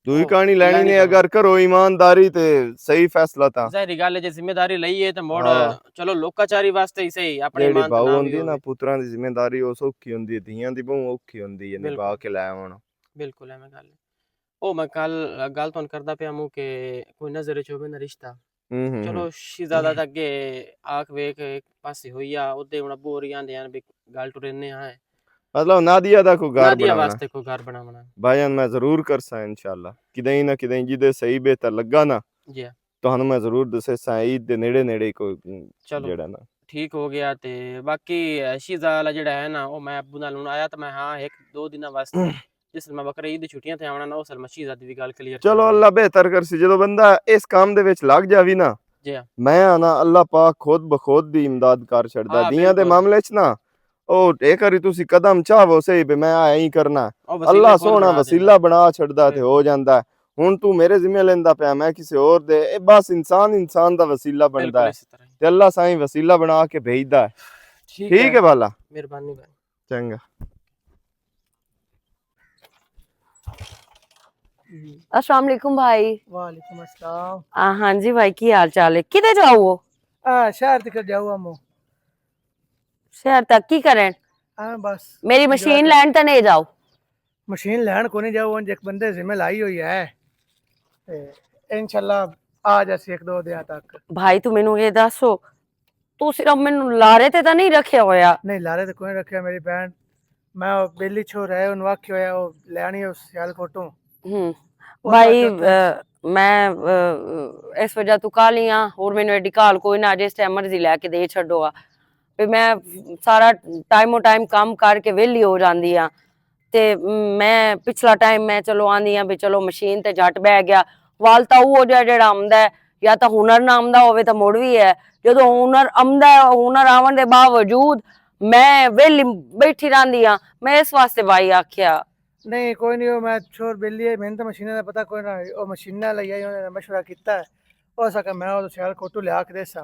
ਦੂਈ ਕਹਾਣੀ ਲੈਣੀ ਨੇ ਅਗਰ ਕਰੋ ਈਮਾਨਦਾਰੀ ਤੇ ਸਹੀ ਫੈਸਲਾ ਤਾਂ ਜ਼ਾਹਿਰੀ ਗੱਲ ਹੈ ਜੇ ਜ਼ਿੰਮੇਵਾਰੀ ਲਈਏ ਤਾਂ ਮੋੜ ਚਲੋ ਲੋਕਾਚਾਰੀ ਵਾਸਤੇ ਹੀ ਸਹੀ ਆਪਣੇ ਜਿਹੜੀ ਇਮਾਨ ਬਾਉ ਤੇ ਹੁੰਦੀ ਨਾ ਪੁੱਤਰਾਂ ਦੀ ਜ਼ਿੰਮੇਵਾਰੀ ਉਹ ਸੌਖੀ ਹੁੰਦੀ ਹੈ ਧੀਆਂ ਦੀ ਬਹੁਤ ਔਖੀ ਹੁੰਦੀ ਹੈ ਨਿਭਾ ਕੇ ਲੈ ਆਉਣ। ਬਿਲਕੁਲ ਐਵੇਂ ਗੱਲ ਉਹ ਮੈਂ ਕੱਲ ਗੱਲ ਤੁਹਾਨੂੰ ਕਰਦਾ ਪਿਆ ਮੂੰ ਕਿ ਕੋਈ ਨਜ਼ਰ ਚ ਹੋਵੇ ਨਾ ਰਿਸ਼ਤਾ ਚਲੋ ਸ਼ਹਿਜ਼ਾਦਾ ਦਾ ਅੱਗੇ ਆਖ ਵੇਖ ਇੱਕ ਪਾਸੇ ਹੋਈ ਆ ਉਹਦੇ ਹੁਣ ਅੱਬੂ ਹੋਰੀ ਆਂਦੇ ਹਨ ਵੀ ਗੱਲ ਟੁਰਨੇ ਆ ਮਤਲਬ ਨਾਦੀਆ ਦਾ ਕੋਈ ਘਰ ਨਾਦੀਆ ਬਣਾਉਣਾ ਵਾਸਤੇ ਕੋਈ ਘਰ ਬਣਾਉਣਾ ਭਾਈਆਂ ਮੈਂ ਜ਼ਰੂਰ ਕਰਸਾਂ ਇਨਸ਼ਾਅੱਲਾ ਕਿਤੇ ਨਾ ਕਿਤੇ ਜਿਹਦੇ ਸਹੀ ਬਿਹਤਰ ਲੱਗਾ ਨਾ ਜੀ ਤੁਹਾਨੂੰ ਮੈਂ ਜ਼ਰੂਰ ਦੱਸੇ ਈਦ ਦੇ ਨੇੜੇ ਨੇੜੇ ਕੋਈ ਚਲੋ ਜਿਹੜਾ ਨਾ ਠੀਕ ਹੋ ਗਿਆ ਤੇ ਬਾਕੀ ਸ਼ਹਿਜ਼ਾਦਾ ਜਿਹੜਾ ਹੈ ਨਾ ਉਹ ਮੈਂ ਅੱਬੂ ਨਾਲ ਹੁਣ ਆਇਆ ਤਾਂ ਮੈਂ ਹਾਂ 1-2 ਦਿਨਾਂ ਵਾਸਤੇ ਜਿਸ ਮੈਂ ਬਕਰੀਦ ਦੀ ਛੁੱਟੀਆਂ ਤੇ ਆਉਣਾ ਨਾ ਉਸ ਸ਼ਹਿਜ਼ਾਦੀ ਦੀ ਵੀ ਗੱਲ ਕਲੀਅਰ ਚਲੋ ਅੱਲਾ ਬਿਹਤਰ ਕਰਸੀ ਜਦੋਂ ਬੰਦਾ ਇਸ ਕੰਮ ਦੇ ਵਿੱਚ ਲੱਗ ਜਾਵੀ ਨਾ ਜੀ ਹਾਂ। ਮੈਂ ਆ ਨਾ ਅੱਲਾਹ ਪਾਕ ਖੁਦ ਬਖੁਦ ਦੀ ਇਮਦਾਦ ਕਰ ਛੱਡਦਾ ਹਾਂ, ਦੀਆਂ ਦੇ ਬਿਲਕੁਲ। ਮਾਮਲੇ 'ਚ ਨਾ। ਉਹ ਇਹ ਕਰੀ ਤੁਸੀਂ ਕਦਮ ਚਾਹਵੋ ਸਹੀ ਵੀ ਮੈਂ ਐਂ ਹੀ ਕਰਨਾ, ਉਹ ਵਸੀਲੇ ਅੱਲਾਹ ਖੁਦ ਸੋਹਣਾ ਬਣਾ ਵਸੀਲਾ ਬਣਾ ਛੱਡਦਾ ਤੇ ਬਿਲਕੁਲ। ਹੋ ਜਾਂਦਾ। ਹੁਣ ਤੂੰ ਮੇਰੇ ਜ਼ਿੰਮੇ ਲੈਂਦਾ ਪਿਆ, ਮੈਂ ਕਿਸੇ ਹੋਰ ਦੇ, ਇਹ ਬਸ ਇਨਸਾਨ ਦਾ ਵਸੀਲਾ ਬਣਦਾ ਬਿਲਕੁਲ ਹੈ ਇਸੇ ਤਰ੍ਹਾਂ ਹੀ। ਤੇ ਅੱਲਾਹ ਸਾਈਂ ਵਸੀਲਾ ਬਣਾ ਕੇ ਭੇਜਦਾ ਹੈ। ਠੀਕ ਹੈ ਬਾਲਾ, ਮਿਹਰਬਾਨੀ ਭਾਈ। ਚੰਗਾ। अस्सलाम वालेकुम भाई। वालेकुम अस्सलाम। हाँ जी भाई, की हाल चाल है? किधर जाओ वो? शहर तक जाओ हम। शहर तक की करें? बस मेरी मशीन लैंड तो नहीं जाओ। मशीन लैन को नहीं जाओ, एक बंदे जिम्मे लाई हुई है ते इंशाल्लाह आ जासी 1-2 दिन तक। भाई तू मैनू ये दसो, तू सिर्फ मैनू लारे ते नहीं रखे होया? नहीं लारे तो कोई रखे मेरी बहन, मैं बेली छोर है उन आख्यो है वो लैनी है सियालकोटों। भाई मैं इस वजह तू काली हाँ और मैनू एडी काल कोई ना, जिस टाइम मर्जी लैके दे छड्डो आ। भी मैं सारा टाइमो टाइम काम करके वेली हो जाती हाँ ते मैं पिछला टाइम मैं चलो आंदी हाँ भी चलो मशीन ते झट बह गया। वाल तां वो जेड़ा आंदा है, या तो हुनर ना आंदा होवे तो मुड़ भी है। जो हुनर आंदा है, हुनर आवन दे बावजूद मैं वेली बैठी रही हाँ। मैं इस वास्ते भाई आख्या नहीं कोई नहीं, मैं छोर बेली है, मैंने तो मशीन का पता कोई ना, वो मशीन लाई आई उन्होंने मशवरा किया है। हो सके मैं वो सियालकोटों लिया के देसा,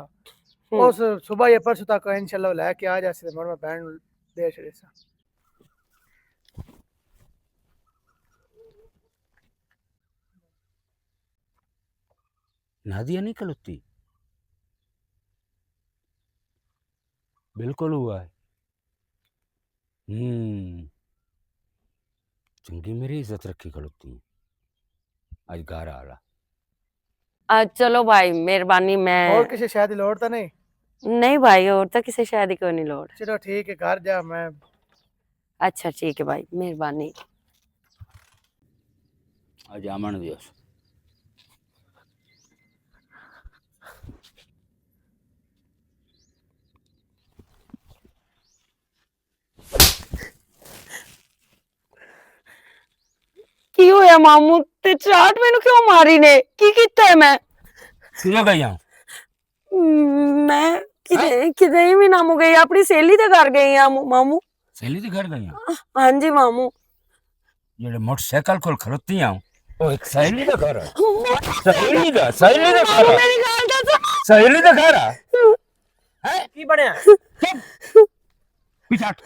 उस सुबह या परसों तक इंशाल्लाह लैके आ जासी, मैं बहन दे छड़ेसा। नादिया नहीं खलोती, बिल्कुल हुआ है। चंगी मेरी इज्जत रखी खलोती आज घर आला। चलो भाई मेहरबानी। मैं और किसी शादी लोड़ तो नहीं? नहीं भाई, और तो किसी शादी को नहीं लोड़। चलो ठीक है, घर जा मैं। अच्छा ठीक है भाई, मेहरबानी। आज आमन दिवस की होया मामू ते चाट मैनू क्यों मारी ने? की कीता है मैं? किधर गई हूं? मैं किधर भी ना गई, अपनी सहेली दे घर गई हां मामू। सहेली के घर गई हूं? हां जी मामू। जेड़े मोटरसाइकिल कोल खलोती हूं ओ एक सहेली का घर है। सहेली का घर है। मेरी गल दस। सहेली का घर है। है की बनया? पीछे हट।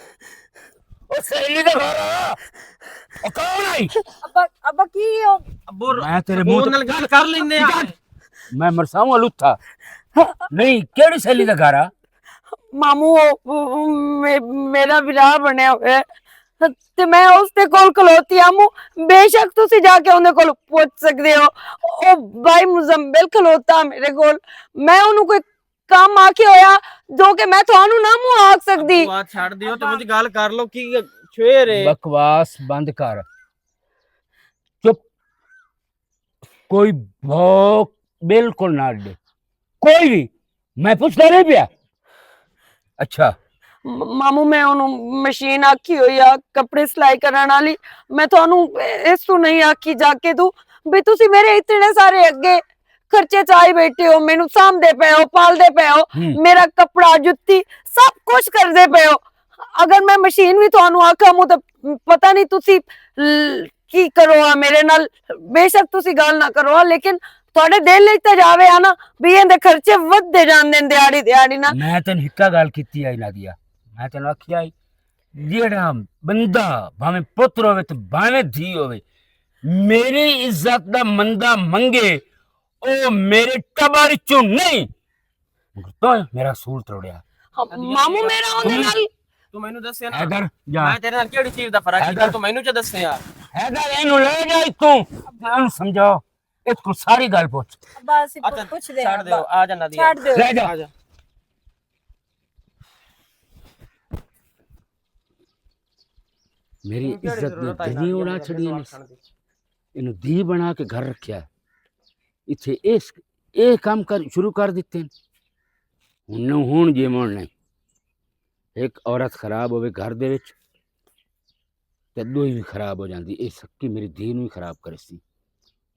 ओ सहेली का घर है। ओ कौन आई? अब्बा की हो? अब्बू मैं तेरे मुंह नाल गल कर लेने आ। मैं मरसाऊं लुत्था नहीं केड़ी सहेली का घर है? मामू मेरा विराह बनया होया ते मैं उसते कोल खलोती आमू। बेशक तुसी जाके उनदे कोल पूछ सकदे हो। ओ भाई मुजम्मिल खलोता मेरे कोल, मैं उन्हें कोई काम आके होया जो कि मैं थानू ना मुंह आख सकदी। बात छाड़ दियो ते मुझे गल कर लो की छुए रे। बकवास बंद कर, चुप। कोई भौक बिल्कुल ना दे, कोई भी। मैं पूछता नहीं पिया। अच्छा मामू मैं उन्हें मशीन आखी हुई आ कपड़े सिलाई करने वाली, मैं थानू इस तू नहीं आखी जाके तू भी तुसी मेरे इतने सारे अगे खर्चे चाई बैठे हो, मेनू सामदे पे हो, पालदे पे हो, मेरा कपड़ा जुत्ती सब कुछ करदे पे हो। अगर मैं मशीन भी थानू आखा मु तो पता नहीं तुसी की करो आ मेरे नाल। बेशक तुसी गल ना करो आ, लेकिन थोड़े दिल विच ते जावे आ ना भी इहदे खर्चे वधदे जांदे ने दिहाड़ी दिहाड़ी ना। मैं तेन हिक्का गल कीती आई नादिया, मैं तेन आखिया आई जेड़ा बंदा भावें पुत्र होवे ते भावें धी होवे मेरी इज्जत दा मंदा मंगे ओ मेरे टबर चों नहीं। तो मेरा सूल तोड़िया। मामू मेरा उहदे नाल तू मैनू दस्से ना हैदर जा, मैं तेरे नाल केड़ी चीज दा फर्क कीता तू मैनू च दस्से यार। हैदर इनु ले जा इतों, इनु समझाओ इसको सारी गल पूछ। बस अच्छा पूछ दे छाड़ दे, आ जा नदिया छाड़ दे। ले जा। आ जा। मेरी इज्जत ने धनी उड़ा छड़ी इनु धी बना के घर रखिया, इथे ए काम कर शुरू कर दिते हुन जीवन नहीं। एक औरत खराब होवे घर दे विच ते दोई भी खराब हो जाती। ये सक्की मेरी धी नूं खराब करे सी।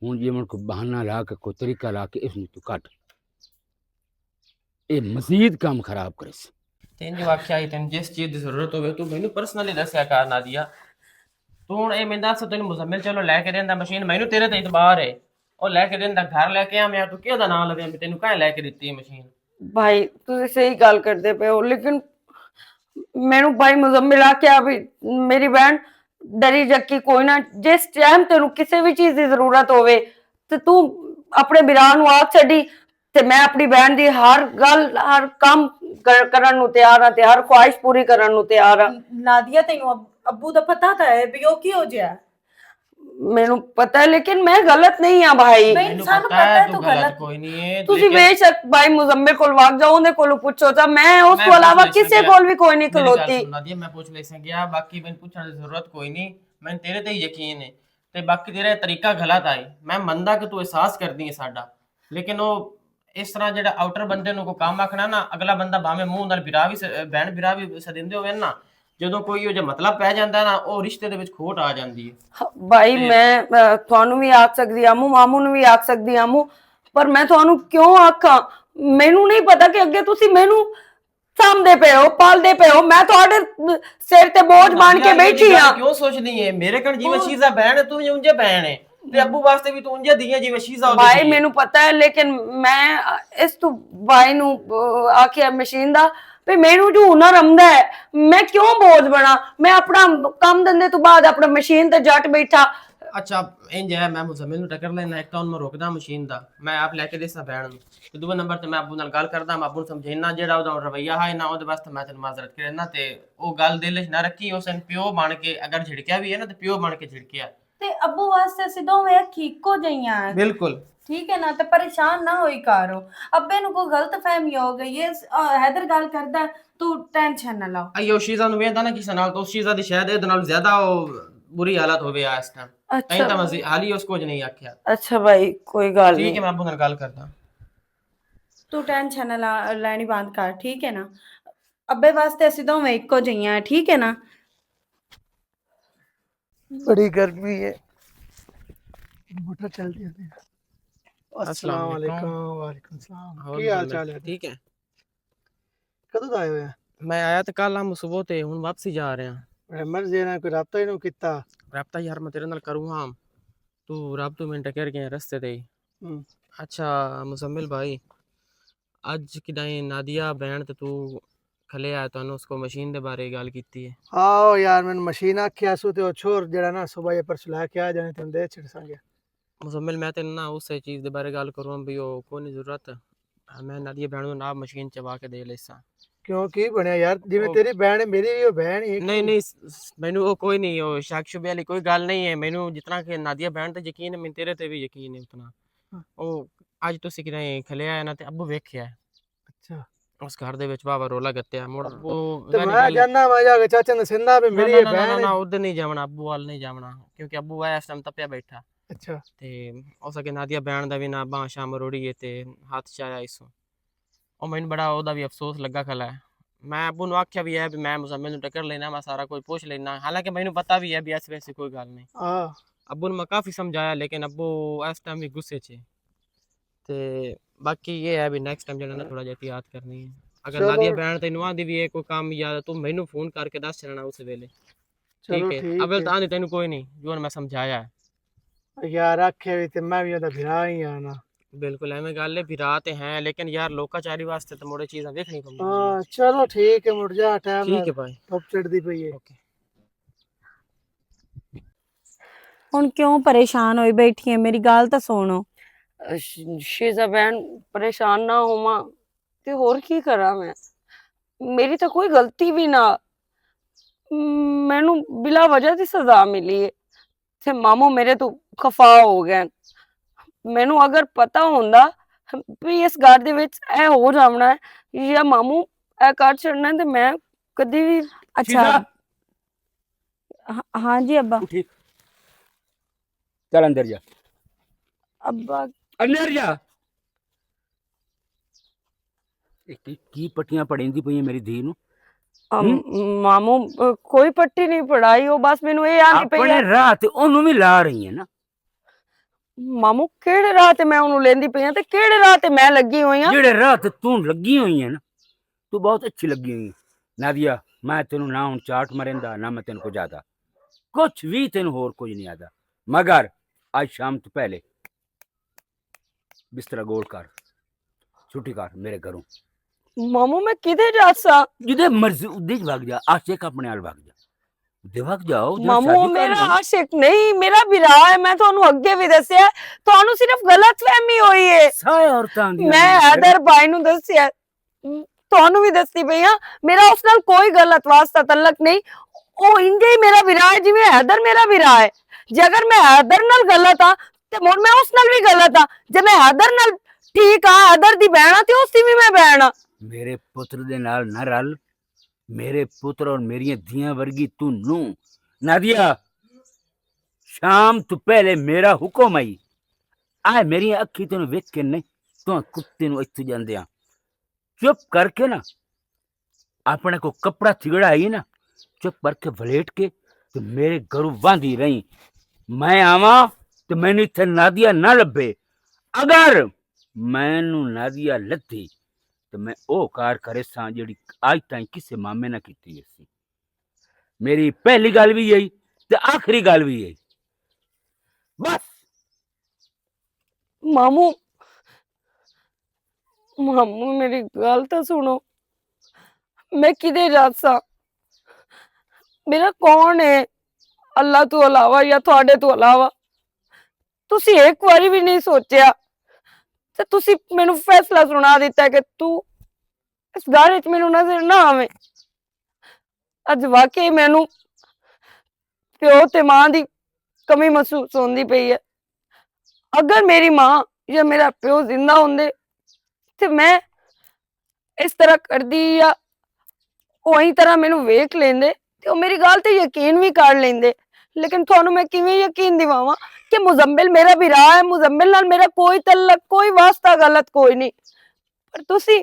हुन जीवन को बहाना ला के कोई तरीका ला के इसनूं तू कट ਇਹ ਮਜ਼ੀਦ ਕੰਮ ਖਰਾਬ ਕਰੇ ਸੀ। ਤੈਨੂੰ ਜੋ ਆਖਿਆ ਸੀ ਤੈਨੂੰ ਜਿਸ ਚੀਜ਼ ਦੀ ਜ਼ਰੂਰਤ ਹੋਵੇ ਤੂੰ ਮੈਨੂੰ ਪਰਸਨਲੀ ਦੱਸਿਆ ਕਰ ਨਾਦੀਆ। ਤੂੰ ਹੁਣ ਇਹ ਮੈਨੂੰ ਦੱਸ ਤੈਨੂੰ ਮੁਜ਼ਮਿਲ ਚਲੋ ਲੈ ਕੇ ਦਿੰਦਾ ਮਸ਼ੀਨ, ਮੈਨੂੰ ਤੇਰੇ ਤੇ ਇਤਬਾਰ ਹੈ, ਉਹ ਲੈ ਕੇ ਦਿੰਦਾ ਘਰ ਲੈ ਕੇ ਆ, ਮੈਂ ਤੂੰ ਕਿਹਦਾ ਨਾਂ ਲਵੇਂ ਵੀ ਤੈਨੂੰ ਕਾਹ ਲੈ ਕੇ ਦਿੱਤੀ ਮਸ਼ੀਨ। ਭਾਈ ਤੁਸੀਂ ਸਹੀ ਗੱਲ ਕਰਦੇ ਪਏ ਹੋ, ਲੇਕਿਨ ਮੈਨੂੰ ਭਾਈ ਮੁਜ਼ਮਿਲ ਆਖਿਆ ਵੀ ਮੇਰੀ ਬਹਿਣ ਡਰੀ ਜੱਕੀ ਕੋਈ ਨਾ, ਜਿਸ ਟਾਈਮ ਤੈਨੂੰ ਕਿਸੇ ਵੀ ਚੀਜ਼ ਦੀ ਜ਼ਰੂਰਤ ਹੋਵੇ ਤੇ ਤੂੰ ਆਪਣੇ ਬਿਰਾ ਨੂੰ ਆਖ ਛੱਡੀ ਤੇ ਮੈਂ ਆਪਣੀ ਬਹਿਣ ਦੀ ਹਰ ਗੱਲ ਹਰ ਕੰਮ ਕਰਨ ਨੂੰ ਤਿਆਰ ਹਾਂ ਤੇ ਹਰ ਖੁਆਇਸ਼ ਪੂਰੀ ਕਰਨ ਨੂੰ ਤਿਆਰ ਹਾਂ। ਨਾਦੀਆ ਤੈਨੂੰ ਅੱਬੂ ਦਾ ਪਤਾ ਤਾਂ ਹੈ ਵੀ ਉਹ ਕੀ ਹੋ ਗਿਆ। ਮੈਨੂੰ ਪਤਾ ਹੈ ਲੇਕਿਨ ਮੈਂ ਗਲਤ ਨਹੀਂ ਆ ਭਾਈ। ਮੈਨੂੰ ਪਤਾ ਹੈ ਤੂੰ ਗਲਤ ਕੋਈ ਨਹੀਂ ਹੈ, ਤੁਸੀਂ ਬੇਸ਼ੱਕ ਭਾਈ ਮੁਜ਼ਮਿਲ ਕੋਲ ਵਗ ਜਾਓ, ਉਹਦੇ ਕੋਲੋਂ ਪੁੱਛੋ ਤਾਂ ਮੈਂ ਉਸ ਤੋਂ ਇਲਾਵਾ ਕਿਸੇ ਕੋਲ ਵੀ ਕੋਈ ਨਹੀਂ ਖਲੋਤੀ। ਨਾਦੀਆ ਮੈਂ ਪੁੱਛ ਲੈ ਸਕਿਆ, ਬਾਕੀ ਮੈਨੂੰ ਪੁੱਛਣ ਦੀ ਜ਼ਰੂਰਤ ਕੋਈ ਨਹੀਂ, ਮੈਨੂੰ ਤੇਰੇ ਤੇ ਹੀ ਯਕੀਨ ਹੈ ਤੇ ਬਾਕੀ ਤੇਰਾ ਤਰੀਕਾ ਗਲਤ ਆਈ। ਮੈਂ ਮੰਨਦਾ ਕਿ ਤੂੰ ਅਹਿਸਾਸ ਕਰਦੀ ਹੈ ਸਾਡਾ, ਲੇਕਿਨ ਉਹ ਇਸ ਤਰ੍ਹਾਂ ਜਿਹੜਾ ਆਊਟਰ ਬੰਦੇ ਨੂੰ ਕੋਈ ਕੰਮ ਆਖਣਾ ਨਾ, ਅਗਲਾ ਬੰਦਾ ਭਾਵੇਂ ਮੂੰਹ ਨਾਲ ਬਿਰਾ ਵੀ ਬਹਿਣ ਬਿਰਾ ਵੀ ਸਦਿੰਦੇ ਹੋਵੇ ਨਾ, ਜਦੋਂ ਕੋਈ ਉਹ ਜੇ ਮਤਲਬ ਪੈ ਜਾਂਦਾ ਨਾ ਉਹ ਰਿਸ਼ਤੇ ਦੇ ਵਿੱਚ ਖੋਟ ਆ ਜਾਂਦੀ ਹੈ। ਭਾਈ ਮੈਂ ਤੁਹਾਨੂੰ ਵੀ ਆਖ ਸਕਦੀ ਆਮੂ, ਮਾਮੂ ਨੂੰ ਵੀ ਆਖ ਸਕਦੀ ਆਮੂ, ਪਰ ਮੈਂ ਤੁਹਾਨੂੰ ਕਿਉਂ ਆਖਾਂ, ਮੈਨੂੰ ਨਹੀਂ ਪਤਾ ਕਿ ਅੱਗੇ ਤੁਸੀਂ ਮੈਨੂੰ ਸਾਂਭਦੇ ਪਏ ਹੋ, ਪਾਲਦੇ ਪਏ ਹੋ, ਮੈਂ ਤੁਹਾਡੇ ਸਿਰ ਤੇ ਬੋਝ ਬਣ ਕੇ ਬੈਠੀ ਆ। ਕਿਉਂ ਸੋਚਦੀ ਹੈ ਮੇਰੇ ਕੋਲ ਜਿਵੇਂ ਸ਼ੀਜ਼ਾ ਬਹਿਣ ਤੂੰ ਵੀ ਉਂਝੇ ਬਹਿਣ ਹੈ ਤੇ ਅੱਬੂ ਵਾਸਤੇ ਵੀ ਤੂੰ ਉਂਝੇ ਦੀਆਂ ਜਿਵੇਂ ਸ਼ੀਜ਼ਾ ਉਹਦੇ ਭਾਈ ਮੈਨੂੰ ਪਤਾ ਹੈ, ਲੇਕਿਨ ਮੈਂ ਇਸ ਤੋਂ ਭਾਈ ਨੂੰ ਆਖਿਆ ਮਸ਼ੀਨ ਦਾ ਵੀ ਮੈਨੂੰ ਜੋ ਹੁਨਰ ਆਉਂਦਾ ਹੈ ਮੈਂ ਕਿਉਂ ਬੋਝ ਬਣਾ, ਮੈਂ ਆਪਣਾ ਕੰਮ ਧੰਦੇ ਤੋਂ ਬਾਅਦ ਆਪਣਾ ਮਸ਼ੀਨ ਤੇ ਜੱਟ ਬੈਠਾ। ਅੱਛਾ ਇੰਜ ਹੈ, ਮੈਂ ਮੁਜ਼ਮਿਲ ਨੂੰ ਟੱਕਰ ਲੈਣਾ, ਇੱਕ ਤਾਂ ਉਹਨੂੰ ਮੈਂ ਰੋਕਦਾ ਮਸ਼ੀਨ ਦਾ, ਮੈਂ ਆਪ ਲੈ ਕੇ ਦੇਸਾਂ ਬਹਿਣ ਨੂੰ, ਤੇ ਦੂਜੇ ਨੰਬਰ ਤੇ ਮੈਂ ਅੱਬੂ ਨਾਲ ਗੱਲ ਕਰਦਾ, ਮੈਂ ਅੱਬੂ ਨੂੰ ਸਮਝਾਉਣਾ ਜਿਹੜਾ ਉਹਦਾ ਰਵਈਆ ਹੈ ਨਾ ਉਹਦੇ ਵਾਸਤੇ ਮੈਂ ਤੈਨੂੰ ਮਾਜ਼ਰਤ ਕਰਨਾ, ਤੇ ਉਹ ਗੱਲ ਦਿਲ 'ਚ ਨਾ ਰੱਖੀ, ਉਸ ਨੇ ਪਿਓ ਬਣ ਕੇ ਅਗਰ ਝਿੜਕਿਆ ਵੀ ਹੈ ਨਾ ਤੇ ਪਿਓ ਬਣ ਕੇ ਝਿੜਕਿਆ। ਤੇ ਅੱਬੂ ਵਾਸਤੇ ਅਸੀਂ ਦੋਵੇਂ ਅੱਖੀ ਇੱਕੋ ਜਿਹੀਆਂ ਬਿਲਕੁਲ ਠੀਕ ਹੈ ਨਾ, ਤੇ ਪਰੇਸ਼ਾਨ ਨਾ ਹੋਈ ਕਰੋ। ਅੱਬੇ ਨੂੰ ਕੋਈ ਗਲਤ ਫਹਿਮੀ ਹੋ ਗਈ ਹੈ, ਹੈਦਰ ਗੱਲ ਕਰਦਾ ਤੂੰ ਟੈਨਸ਼ਨ ਨਾ ਲਓ। ਅਯੋ ਸ਼ੀਜ਼ਾ ਨੂੰ ਵੇਖਦਾ ਨਾ ਕਿਸੇ ਨਾਲ ਤਾਂ ਉਸ ਸ਼ੀਜ਼ਾ ਦੀ ਸ਼ਾਇਦ ਇਹਦੇ ਨਾਲ ਜ਼ਿਆਦਾ ਉਹ ਬੁਰੀ ਹਾਲਤ ਹੋਵੇ ਆ ਇਸ ਟਾਈਮ, ਕहीं ਤਾਂ ਮਜ਼ੀ ਹਾਲੀ ਉਸ ਕੁਝ ਨਹੀਂ ਆਖਿਆ। ਅੱਛਾ ਭਾਈ ਕੋਈ ਗੱਲ ਨਹੀਂ, ਠੀਕ ਹੈ ਮੈਂ ਅੱਬੂ ਨਾਲ ਗੱਲ ਕਰਦਾ। ਤੂੰ ਟੈਨਸ਼ਨ ਨਾ ਲੈਣੀ ਬੰਦ ਕਰ ਠੀਕ ਹੈ ਨਾ, ਅੱਬੇ ਵਾਸਤੇ ਅਸੀਂ ਦੋਵੇਂ ਇੱਕੋ ਜਿਹੀਆਂ ਠੀਕ ਹੈ ਨਾ। बड़ी गर्मी है, मोटर चल रही है। अस्सलाम वालेकुम। वालेकुम सलाम। ਕੀ ਹਾਲ ਚਾਲ ਹੈ? ਠੀਕ ਹੈ। ਕਦੋਂ ਦਾ ਆਏ ਹੋਏ ਆ? ਮੈਂ ਆਇਆ ਤੇ ਕੱਲ ਹਮ ਸਵੇਰ ਤੇ ਹੁਣ ਵਾਪਸੀ ਜਾ ਰਹੇ ਹਾਂ। ਮਰਜ਼ੀ ਨਾਲ ਕੋਈ ਰਾਬਤਾ ਹੀ ਨਹੀਂ ਕੀਤਾ। ਰਾਬਤਾ ਯਾਰ ਮੈਂ ਤੇਰੇ ਨਾਲ ਕਰੂੰਗਾ, ਤੂੰ ਰੱਬ ਤੋਂ ਮਿੰਟ ਕਰ ਗਿਆ ਰਸਤੇ ਤੇ ਹੀ। ਅੱਛਾ ਮੁਜ਼ਮਿਲ ਭਾਈ, ਅੱਜ ਕਿਦਾਂ ਨਾਦੀਆ ਬਹਿਣ ਤੇ ਤੂੰ ਖਲੇ ਆਇਆ, ਤੁਹਾਨੂੰ ਉਸਕੋ ਮਸ਼ੀਨ ਦੇ ਬਾਰੇ ਗੱਲ ਕੀਤੀ ਹੈ। ਆਓ ਯਾਰ ਮੈਨੂੰ ਮਸ਼ੀਨ ਆਖਿਆ ਸੂ ਤੇ ਉਹ ਛੋਰ ਜਿਹੜਾ ਨਾ ਸਵੇਰ ਪਰਸੋਂ ਲੈ ਕੇ ਆ ਜਾਣੇ ਤੈਨੂੰ ਦੇ ਛੜਸਾਂਗੇ। ਮੁਜ਼ਮਿਲ ਮੈਂ ਤੈਨੂੰ ਨਾ ਉਸੇ ਚੀਜ਼ ਦੇ ਬਾਰੇ ਗੱਲ ਕਰੂੰ ਵੀ ਉਹ ਕੋਈ ਨਹੀਂ ਜ਼ਰੂਰਤ, ਮੈਂ ਨਾਦੀਆ ਬਹਿਣ ਨੂੰ ਨਾ ਮਸ਼ੀਨ ਚਵਾ ਕੇ ਦੇ ਲੈਸਾਂ। ਕਿਉਂ ਕੀ ਬਣਿਆ ਯਾਰ, ਜਿਵੇਂ ਤੇਰੀ ਭੈਣ ਹੈ ਮੇਰੀ ਵੀ ਉਹ ਭੈਣ ਹੀ। ਨਹੀਂ ਨਹੀਂ ਮੈਨੂੰ ਉਹ ਕੋਈ ਨਹੀਂ, ਉਹ ਸ਼ੱਕ ਸ਼ੁਬੇ ਵਾਲੀ ਕੋਈ ਗੱਲ ਨਹੀਂ ਹੈ, ਮੈਨੂੰ ਜਿਤਨਾ ਕਿ ਨਾਦੀਆ ਬਹਿਣ ਤੇ ਯਕੀਨ ਹੈ, ਮੈਨੂੰ ਤੇਰੇ ਤੇ ਵੀ ਯਕੀਨ ਹੈ ਉਤਨਾ। ਉਹ ਅੱਜ ਤੁਸੀਂ ਕਿਤੇ ਖਲਿਆ ਨਾ ਤੇ ਅੱਬੂ ਵੇਖਿਆ ਅੱਛਾ ਉਸ ਘਰ ਦੇ ਵਿੱਚ ਵਾਵਾ ਰੋਲਾ ਗੱਤਿਆ ਮੁੜ ਉਹ ਤੇ ਮੈਂ ਜਾਨਾ ਮੈਂ ਜਾ ਕੇ ਚਾਚਾ ਨੇ ਸਿੰਦਾ ਵੀ ਮੇਰੀ ਭੈਣ ਨਾ ਉਧਰ ਨਹੀਂ ਜਾਵਣਾ, ਅੱਬੂ ਵਾਲ ਨਹੀਂ ਜਾਵਣਾ, ਕਿਉਂਕਿ ਅੱਬੂ ਆਇਆ ਇਸ ਟਾਈਮ ਤਪਿਆ ਬੈਠਾ। ਅੱਛਾ ਤੇ ਉਸ ਕੇ ਨਾਦੀਆ ਬਹਿਣ ਦਾ ਵੀ ਨਾ ਬਾਂਹ ਸ਼ਾਮ ਰੋੜੀ ਤੇ ਹੱਥ ਚ ਆਇਆ ਇਸੋਂ, ਉਹ ਮੈਨੂੰ ਬੜਾ ਉਹਦਾ ਵੀ ਅਫਸੋਸ ਲੱਗਾ ਖਲਾ। ਮੈਂ ਅੱਬੂ ਨੂੰ ਆਖਿਆ ਵੀ ਹੈ ਵੀ ਮੈਂ ਮੁਜ਼ਮਿਲ ਨੂੰ ਟੱਕਰ ਲੈਣਾ, ਮੈਂ ਸਾਰਾ ਕੁਝ ਪੁੱਛ ਲੈਣਾ, ਹਾਲਾਂਕਿ ਮੈਨੂੰ ਪਤਾ ਵੀ ਹੈ ਵੀ ਐਸੀ ਵੈਸੀ ਕੋਈ ਗੱਲ ਨਹੀਂ। ਅੱਬੂ ਨੂੰ ਮੈਂ ਕਾਫੀ ਸਮਝਾਇਆ ਲੇਕਿਨ ਅੱਬੂ ਇਸ ਟਾਈਮ ਵੀ ਗੁੱਸੇ 'ਚ। ਤੇ ਬਾਕੀ ਇਹ ਹੈ ਵੀ ਨੈਕਸਟ ਟਾਈਮ ਜਿਹੜਾ ਨਾ ਥੋੜਾ ਜਿਹਾ ਇhtiyat ਕਰਨੀ ਹੈ। ਅਗਰ ਨਾਦੀਆ ਬਹਿਣ ਤੈਨੂੰ ਆਂਦੀ ਵੀ ਇਹ ਕੋਈ ਕੰਮ ਜਾਂ ਤੂੰ ਮੈਨੂੰ ਫੋਨ ਕਰਕੇ ਦੱਸ ਚੱਲਣਾ ਉਸ ਵੇਲੇ, ਠੀਕ ਹੈ? ਅਵਲ ਤਾਂ ਆਂਦੀ ਤੈਨੂੰ ਕੋਈ ਨਹੀਂ, ਜੋ ਮੈਂ ਸਮਝਾਇਆ ਯਾਰ ਆਖਿਆ ਵੀ ਤੇ ਮੈਂ ਵੀ ਉਹਦਾ ਭਰਾ ਹੀ ਆ ਨਾ। ਬਿਲਕੁਲ ਐਵੇਂ ਗੱਲ ਹੈ, ਭਰਾ ਤੇ ਹੈ ਲੇਕਿਨ ਯਾਰ ਲੋਕਾਚਾਰੀ ਵਾਸਤੇ ਤਾਂ ਮੋੜੇ ਚੀਜ਼ਾਂ ਵੇਖਣੀ ਪੈਂਦੀਆਂ। ਹਾਂ ਚਲੋ ਠੀਕ ਹੈ, ਮੁੜ ਜਾ ਟਾਈਮ ਠੀਕ ਹੈ ਭਾਈ, ਧੁੱਪ ਚੜਦੀ ਪਈ ਹੈ। ਓਕੇ। ਹੁਣ ਕਿਉਂ ਪਰੇਸ਼ਾਨ ਹੋਈ ਬੈਠੀ ਹੈ, ਮੇਰੀ ਗੱਲ ਤਾਂ ਸੁਣੋ। ਸ਼ੀਜ਼ਾ ਬਹਿਣ ਪਰੇਸ਼ਾਨ ਨਾ ਹੋਵਾਂ ਤੇ ਹੋਰ ਕੀ ਕਰਾਂ ਮੈਂ, ਮੇਰੀ ਤਾਂ ਕੋਈ ਗਲਤੀ ਵੀ ਨਾ, ਮੈਨੂੰ ਬਿਲਾ ਵਜ੍ਹਾ ਦੀ ਸਜ਼ਾ ਮਿਲੀ ਹੈ ਤੇ ਮਾਮੂ ਮੇਰੇ ਤੋਂ ਖਫਾ ਹੋ ਗਏ। ਮੈਨੂੰ ਅਗਰ ਪਤਾ ਹੁੰਦਾ ਵੀ ਇਸ ਘਰ ਦੇ ਵਿੱਚ ਇਹ ਹੋ ਜਾਵਣਾ ਹੈ ਜਾਂ ਮਾਮੂ ਇਹ ਕਰ ਛੱਡਣਾ ਤੇ ਮੈਂ ਕਦੀ ਵੀ। ਅੱਛਾ हाँ जी अब्बा। ठीक, चल अंदर जा, अब्बा अंदर जा। की पट्टियां पड़ेंदी पई मेरी धी नू। मामू कोई पट्टी नहीं पढ़ाई, वो बस मैनू ये आंदी पई अपने है राह ते ओनू भी ला रही है ना। ਮਾਮੂ ਕਿਹੜੇ ਰਾਹ ਤੇ ਮੈਂ ਉਹਨੂੰ ਲੈਂਦੀ ਪਈ ਆ ਤੇ ਕਿਹੜੇ ਰਾਹ ਤੇ ਮੈਂ ਲੱਗੀ ਹੋਈ ਆ? ਜਿਹੜੇ ਰਾਹ ਤੇ ਤੂੰ ਲੱਗੀ ਹੋਈ ਹੈ ਨਾ, ਤੂੰ ਬਹੁਤ ਅੱਛੀ ਲੱਗੀ ਹੋਈ ਹੈ ਨਾਦੀਆ। ਮੈਂ ਤੈਨੂੰ ਨਾ ਹੁਣ ਚਾਟ ਮਰਿੰਦਾ ਨਾ ਮੈਂ ਤੈਨੂੰ ਕੁਝ ਆਦਾ, ਕੁਛ ਵੀ ਤੈਨੂੰ ਹੋਰ ਕੁਝ ਨਹੀਂ ਆਦਾ, ਮਗਰ ਅੱਜ ਸ਼ਾਮ ਤੋਂ ਪਹਿਲੇ ਬਿਸਤਰਾ ਗੋਲ ਕਰ, ਛੁੱਟੀ ਕਰ ਮੇਰੇ ਘਰੋਂ। ਮਾਮੂ ਮੈਂ ਕਿਧੇ ਜਾਸਾਂ? ਜਿਹਦੇ ਮਰਜ਼ੀ ਉਹਦੇ ਵਗ ਜਾ, ਆਸ਼ਿਕ ਆਪਣੇ ਨਾਲ ਵਗ ਜਾ, ਉਹਦੇ ਵਗ ਜਾਓ। ਮਾਮੂ ਮੇਰਾ ਆਸ਼ਿਕ ਨਹੀਂ, ਮੇਰਾ ਵਿਰਾ ਹੈ। ਮੈਂ ਤੁਹਾਨੂੰ ਅੱਗੇ ਵੀ ਦੱਸਿਆ, ਤੁਹਾਨੂੰ ਸਿਰਫ ਗਲਤਫਹਿਮੀ ਹੋਈ ਹੈ। ਸਾਰੇ ਔਰਤਾਂ ਦੀਆਂ ਮੈਂ ਹੈਦਰ ਭਾਈ ਨੂੰ ਦੱਸਿਆ, ਤੁਹਾਨੂੰ ਵੀ ਦੱਸਦੀ ਪਈ ਆ, ਮੇਰਾ ਉਸ ਨਾਲ ਕੋਈ ਗਲਤ ਵਾਸਤਾ ਤਲਕ ਨਹੀਂ। ਉਹ ਇੰਜੇ ਹੀ ਮੇਰਾ ਵਿਰਾ ਹੈ ਜਿਵੇਂ ਹੈਦਰ ਮੇਰਾ ਵਿਰਾ ਹੈ। ਜੇ ਅਗਰ ਮੈਂ ਹੈਦਰ ਨਾਲ ਗਲਤ ਆ ਤੇ ਮੁੜ ਮੈਂ ਉਸ ਨਾਲ ਵੀ ਗਲਤ ਆ। ਜੇ ਮੈਂ ਹੈਦਰ ਨਾਲ ਠੀਕ ਆ, ਹੈਦਰ ਦੀ ਭੈਣ ਆ ਤੇ ਉਸ ਦੀ ਵੀ ਮੈਂ ਭੈਣ ਆ। ਮੇਰੇ ਪੁੱਤਰ ਦੇ ਨਾਲ ਨਾ ਰਲ, ਮੇਰੇ ਪੁੱਤਰ ਔਰ ਮੇਰੀਆਂ ਧੀਆਂ ਵਰਗੀ ਤੂੰ ਨੂੰ। ਨਾਦੀਆ, ਸ਼ਾਮ ਤੋਂ ਪਹਿਲੇ ਮੇਰਾ ਹੁਕਮ ਆਈ ਆ, ਮੇਰੀਆਂ ਅੱਖੀ ਤੈਨੂੰ ਵੇਖ ਕੇ ਨਹੀਂ ਤੂੰ ਕੁੱਤੇ ਨੂੰ ਇੱਥੋਂ ਜਾਂਦੇ ਆ ਚੁੱਪ ਕਰਕੇ ਨਾ ਆਪਣੇ को कपड़ा थिगड़ा आई ना, चुप करके वलेट के तो मेरे घरों बांधी रही। मैं आवा तो मैनू इत्थे नादिया ना लभे, अगर मैनू नादिया लथी तो मैं ओ कार करे सा जिहड़ी आज ताईं किसी मामे ना कीती सी। मेरी पहली गल भी यही ते आखिरी गल भी यही, बस। मामू मामू मेरी गल तो सुनो, मैं किधे जासा? मेरा कौन है अल्लाह तो अलावा या थोड़े तो अलावा? तुसी एक बारी भी नहीं सोचा ते तुसी मैनू फैसला सुना दिता है कि तू इस घर विच मैनू नजर ना आवे। अज वाकई मैनू प्यो ते मां दी कमी महसूस होंदी पई है। अगर मेरी मां या मेरा प्यो जिंदा होंदे ते मैं इस तरह करदी या वही तरह मैनू वेख लेंदे ते मेरी गल ते यकीन भी कर लेंदे। लेकिन थानू मैं किवें यकीन दिवावां कि मुजम्मिल मेरा भरा है, मुजम्मिल नाल मेरा कोई तल्लक कोई वास्ता गलत कोई नहीं। पर तुसी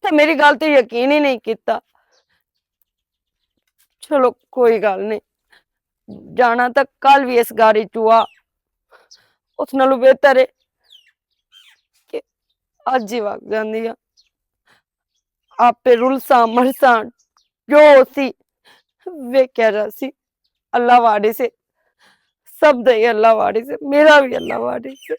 ते मेरी गल ते यकीन ही नहीं कीता। चलो कोई गल नहीं, जाना तो कल भी इस गाड़ी चुआ, उस नालों बेहतर है कि अज ही वग जांदी आ। आपे रुलसा मरसा जो सी वेख्या जा सी। अल्लाह वाड़े से सब दई, अल्लाह वाड़े से, मेरा भी अल्लाह वाड़े से।